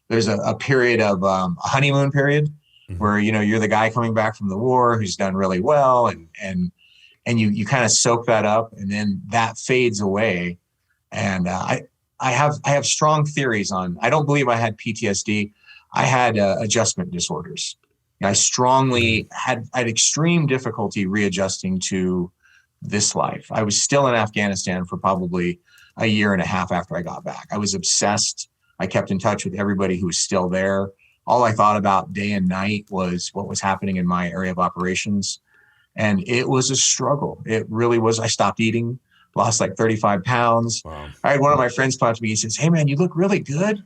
There's a period of a honeymoon period where, you're the guy coming back from the war who's done really well. And you kind of soak that up and then that fades away. And I have strong theories on, I don't believe I had PTSD. I had adjustment disorders. I strongly had extreme difficulty readjusting to this life. I was still in Afghanistan for probably a year and a half after I got back. I was obsessed. I kept in touch with everybody who was still there. All I thought about day and night was what was happening in my area of operations. And it was a struggle. It really was. I stopped eating, lost like 35 pounds.
Wow.
I had one of my friends come up to me. He says, "Hey man, you look really good,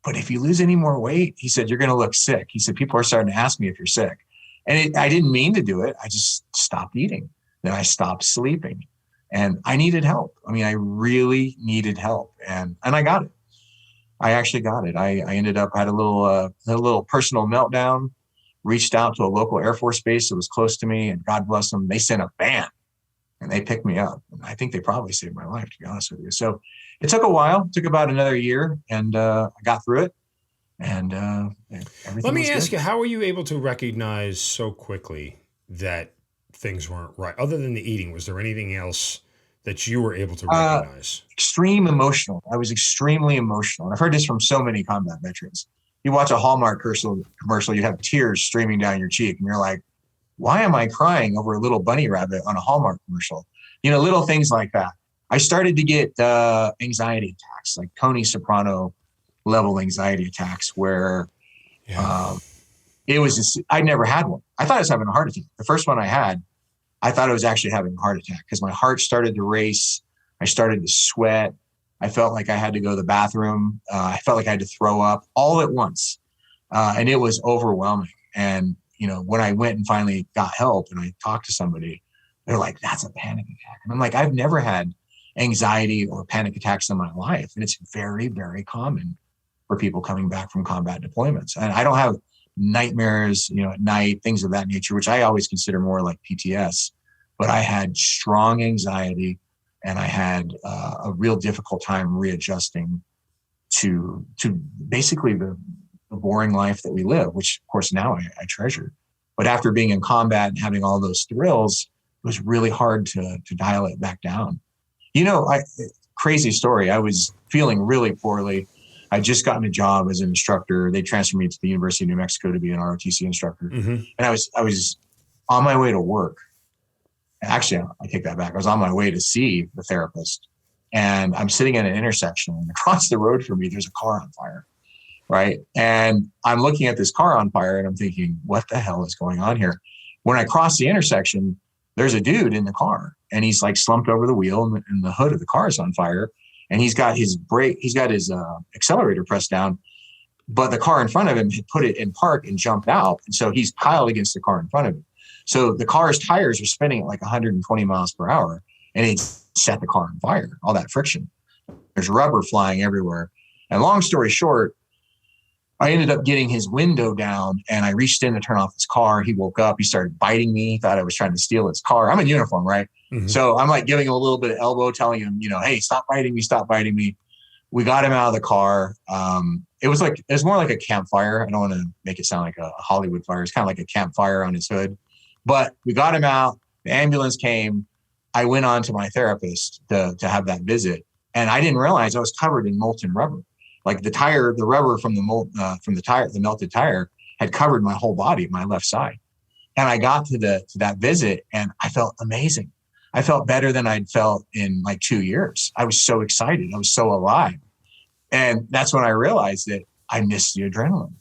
but if you lose any more weight," he said, "you're going to look sick." He said, "People are starting to ask me if you're sick." And I didn't mean to do it. I just stopped eating. Then I stopped sleeping, and I needed help. I mean, I really needed help, and I got it. I actually got it. I ended up had a little personal meltdown, reached out to a local Air Force base that was close to me, and God bless them, they sent a van and they picked me up. And I think they probably saved my life, to be honest with you. So it took a while. It took about another year, and I got through it. And everything.
Let me ask you, how were you able to recognize so quickly that things weren't right? Other than the eating, was there anything else that you were able to recognize?
Extreme emotional. I was extremely emotional. And I've heard this from so many combat veterans. You watch a Hallmark commercial, you have tears streaming down your cheek, and you're like, why am I crying over a little bunny rabbit on a Hallmark commercial? You know, little things like that. I started to get anxiety attacks, like Tony Soprano level anxiety attacks, where it was just, I never had one. I thought I was having a heart attack. The first one I had, I thought I was actually having a heart attack because my heart started to race. I started to sweat. I felt like I had to go to the bathroom. I felt like I had to throw up all at once. And it was overwhelming. And, you know, when I went and finally got help and I talked to somebody, they're like, "That's a panic attack." And I'm like, I've never had anxiety or panic attacks in my life. And it's very, very common for people coming back from combat deployments. And I don't have nightmares, you know, at night, things of that nature, which I always consider more like PTS. But I had strong anxiety, and I had a real difficult time readjusting to basically the boring life that we live, which of course now I treasure. But after being in combat and having all those thrills, it was really hard to dial it back down. You know, crazy story. I was feeling really poorly. I'd just gotten a job as an instructor. They transferred me to the University of New Mexico to be an ROTC instructor. And I was on my way to work. Actually, I take that back. I was on my way to see the therapist, and I'm sitting at an intersection, and across the road from me, there's a car on fire, right? And I'm looking at this car on fire, and I'm thinking, what the hell is going on here? When I cross the intersection, there's a dude in the car, and he's like slumped over the wheel, and the hood of the car is on fire, and he's got his accelerator pressed down, but the car in front of him had put it in park and jumped out, and so he's piled against the car in front of him. So the car's tires are spinning at like 120 miles per hour, and it set the car on fire, all that friction. There's rubber flying everywhere. And long story short, I ended up getting his window down, and I reached in to turn off his car. He woke up. He started biting me. He thought I was trying to steal his car. I'm in uniform, right? So I'm like giving him a little bit of elbow, telling him, you know, "Hey, stop biting me, stop biting me." We got him out of the car. It was more like a campfire. I don't want to make it sound like a Hollywood fire. It's kind of like a campfire on his hood. But we got him out. The ambulance came. I went on to my therapist to have that visit, and I didn't realize I was covered in molten rubber. Like the rubber from the melted tire had covered my whole body, my left side. And I got to that visit, and I felt amazing. I felt better than I'd felt in like 2 years. I was so excited. I was so alive. And that's when I realized that I missed the adrenaline,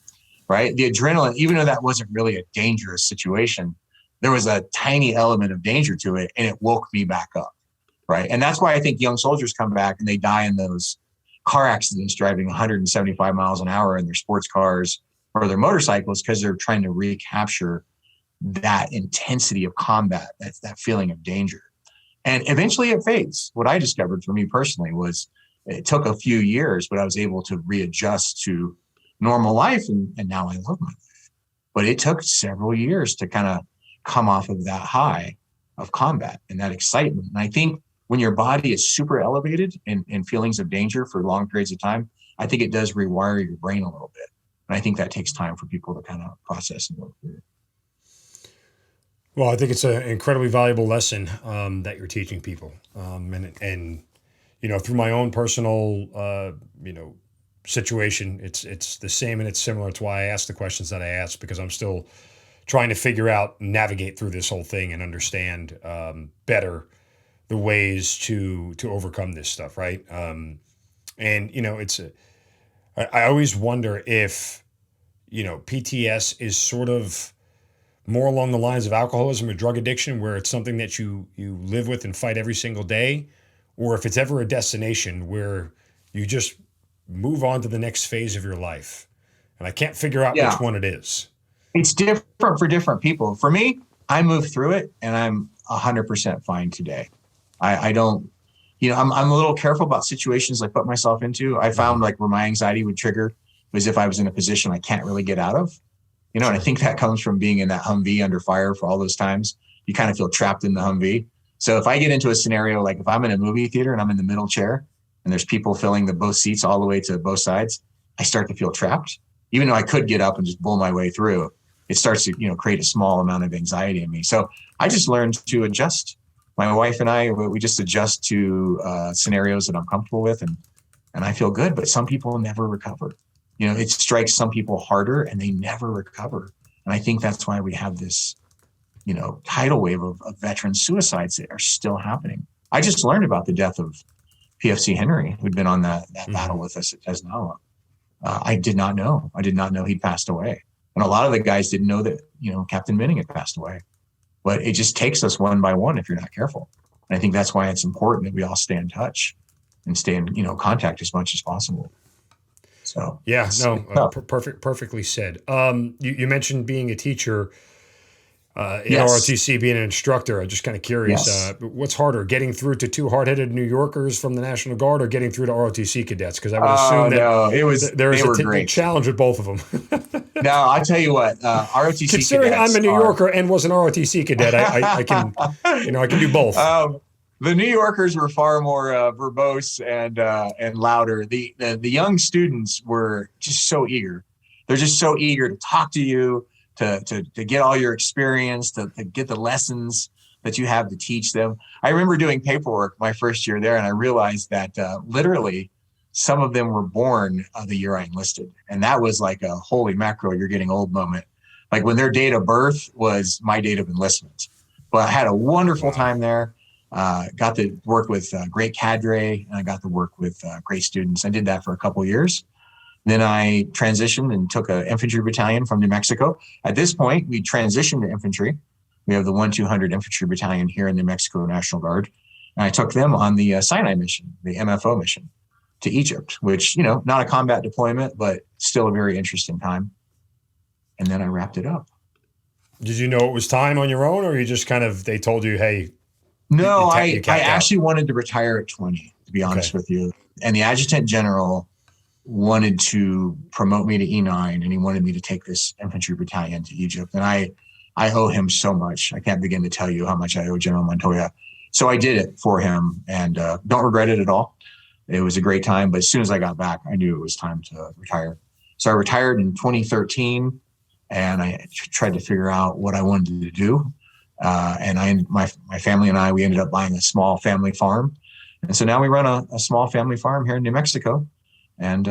right? The adrenaline, even though that wasn't really a dangerous situation, there was a tiny element of danger to it, and it woke me back up, right? And that's why I think young soldiers come back and they die in those car accidents driving 175 miles an hour in their sports cars or their motorcycles, because they're trying to recapture that intensity of combat, that feeling of danger. And eventually it fades. What I discovered for me personally was it took a few years, but I was able to readjust to normal life, and now I love my life. But it took several years to kind of come off of that high of combat and that excitement. And I think when your body is super elevated in feelings of danger for long periods of time, I think it does rewire your brain a little bit. And I think that takes time for people to kind of process and work through.
Well, I think it's an incredibly valuable lesson that you're teaching people. And you know, through my own personal, situation, it's the same and it's similar. It's why I ask the questions that I ask, because I'm still trying to figure out, navigate through this whole thing and understand better the ways to overcome this stuff, right? And I always wonder if PTS is sort of more along the lines of alcoholism or drug addiction, where it's something that you live with and fight every single day, or if it's ever a destination where you just move on to the next phase of your life. And I can't figure out which one it is.
It's different for different people. For me, I moved through it and I'm 100% fine today. I don't, I'm a little careful about situations I put myself into. I found like where my anxiety would trigger was if I was in a position I can't really get out of. And I think that comes from being in that Humvee under fire for all those times. You kind of feel trapped in the Humvee. So if I get into a scenario, like if I'm in a movie theater and I'm in the middle chair and there's people filling the both seats all the way to both sides, I start to feel trapped. Even though I could get up and just bull my way through, it starts to, create a small amount of anxiety in me. So I just learned to adjust. My wife and I, we just adjust to scenarios that I'm comfortable with, and I feel good. But some people never recover. It strikes some people harder and they never recover. And I think that's why we have this, tidal wave of veteran suicides that are still happening. I just learned about the death of PFC Henry, who'd been on that battle with us at Tesnala. I did not know. I did not know he'd passed away. And a lot of the guys didn't know that, Captain Minning had passed away. But it just takes us one by one if you're not careful. And I think that's why it's important that we all stay in touch and stay in, contact as much as possible. So
perfectly said. You mentioned being a teacher in ROTC, being an instructor. I'm just kind of curious.
Yes.
What's harder, getting through to two hard-headed New Yorkers from the National Guard, or getting through to ROTC cadets? Because I would assume there is a challenge with both of them.
No, I'll tell you what. ROTC
considering
cadets
I'm a New Yorker and was an ROTC cadet, I can I can do both.
The New Yorkers were far more verbose and louder. The young students were just so eager. They're just so eager to talk to you, to get all your experience, to get the lessons that you have to teach them. I remember doing paperwork my first year there, and I realized that literally some of them were born the year I enlisted. And that was like a holy mackerel, you're getting old moment. Like when their date of birth was my date of enlistment. But I had a wonderful time there. Got to work with great cadre, and I got to work with great students. I did that for a couple of years. Then I transitioned and took an infantry battalion from New Mexico. At this point, we transitioned to infantry. We have the 1-200 Infantry Battalion here in New Mexico National Guard. And I took them on the Sinai mission, the MFO mission, to Egypt, which, not a combat deployment, but still a very interesting time. And then I wrapped it up.
Did you know it was time on your own, or you just they told you, hey?
No, I actually wanted to retire at 20, to be honest with you. And the adjutant general wanted to promote me to E9, and he wanted me to take this infantry battalion to Egypt. And I owe him so much. I can't begin to tell you how much I owe General Montoya. So I did it for him, and don't regret it at all. It was a great time, but as soon as I got back, I knew it was time to retire. So I retired in 2013, and I tried to figure out what I wanted to do. And my family and we ended up buying a small family farm. And so now we run a small family farm here in New Mexico and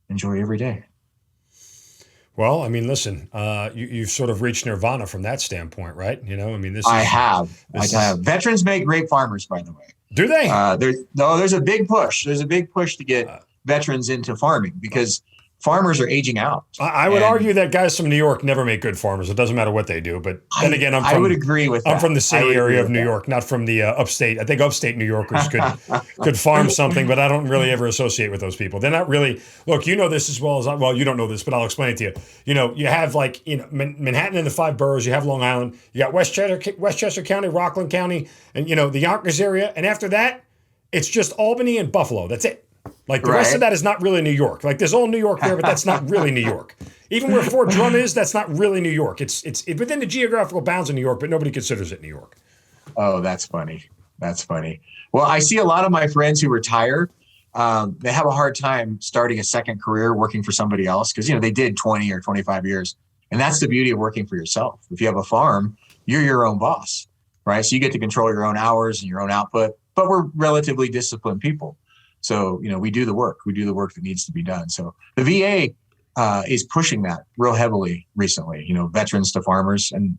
enjoy every day.
Well, I mean, listen, you've sort of reached nirvana from that standpoint, right?
I have. Veterans make great farmers, by the way.
Do they?
There's a big push. There's a big push to get veterans into farming because farmers are aging out.
I would argue that guys from New York never make good farmers. It doesn't matter what they do. But then again,
I would agree with that.
I'm from the city area of New York, not from the upstate. I think upstate New Yorkers could farm something, but I don't really ever associate with those people. They're not really. Look, you know this as well as I. Well, you don't know this, but I'll explain it to you. You have Manhattan and the 5 boroughs. You have Long Island. You got Westchester County, Rockland County, and the Yonkers area. And after that, it's just Albany and Buffalo. That's it. Like the rest of that is not really New York. Like there's all New York there, but that's not really New York. Even where Fort Drum is, that's not really New York. It's within the geographical bounds of New York, but nobody considers it New York.
Oh, that's funny. That's funny. Well, I see a lot of my friends who retire. They have a hard time starting a second career working for somebody else because, they did 20 or 25 years. And that's the beauty of working for yourself. If you have a farm, you're your own boss, right? So you get to control your own hours and your own output, but we're relatively disciplined people. So, we do the work. We do the work that needs to be done. So the VA is pushing that real heavily recently, veterans to farmers. And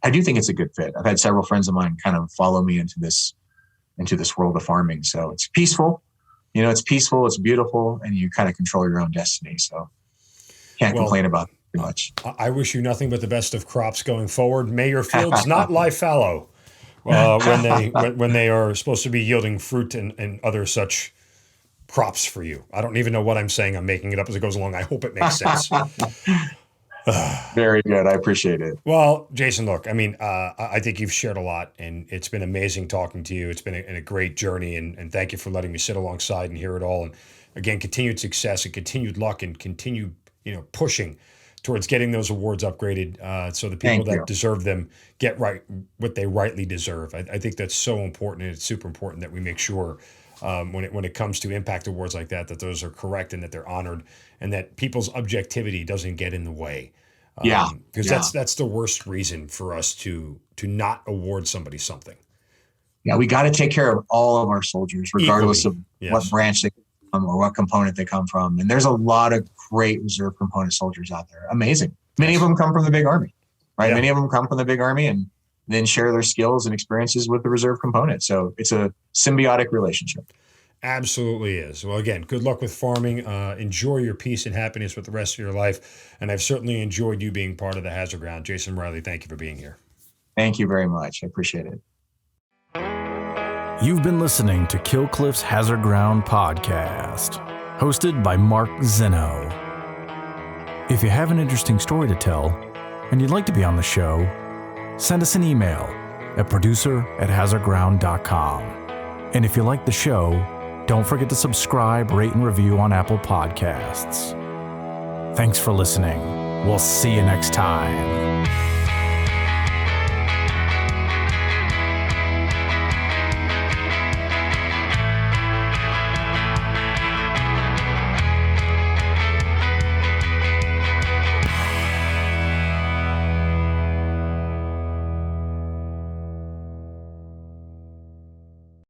I do think it's a good fit. I've had several friends of mine kind of follow me into this world of farming. So it's peaceful, it's peaceful, it's beautiful, and you kind of control your own destiny. So can't complain about it too much.
I wish you nothing but the best of crops going forward. May your fields not lie fallow when they are supposed to be yielding fruit and other such crops for you. I don't even know what I'm saying. I'm making it up as it goes along. I hope it makes sense.
Very good. I appreciate it.
Well, Jason, look, I think you've shared a lot, and it's been amazing talking to you. It's been a great journey, and thank you for letting me sit alongside and hear it all. And again, continued success and continued luck and continued, pushing towards getting those awards upgraded so the people that deserve them get right what they rightly deserve. I think that's so important, and it's super important that we make sure when it comes to impact awards like that those are correct and that they're honored and that people's objectivity doesn't get in the way. Because that's the worst reason for us to not award somebody something.
Yeah, we got to take care of all of our soldiers, regardless of what branch they come from or what component they come from. And there's a lot of great reserve component soldiers out there. Amazing. Many of them come from the big Army, right? Yeah. Many of them come from the big Army and then share their skills and experiences with the reserve component. So it's a symbiotic relationship.
Absolutely is. Well, again, good luck with farming. Enjoy your peace and happiness with the rest of your life. And I've certainly enjoyed you being part of the Hazard Ground. Jason Riley, thank you for being here.
Thank you very much. I appreciate it.
You've been listening to Kill Cliff's Hazard Ground podcast, hosted by Mark Zeno. If you have an interesting story to tell and you'd like to be on the show, send us an email at producer@hazardground.com. And if you like the show, don't forget to subscribe, rate, and review on Apple Podcasts. Thanks for listening. We'll see you next time.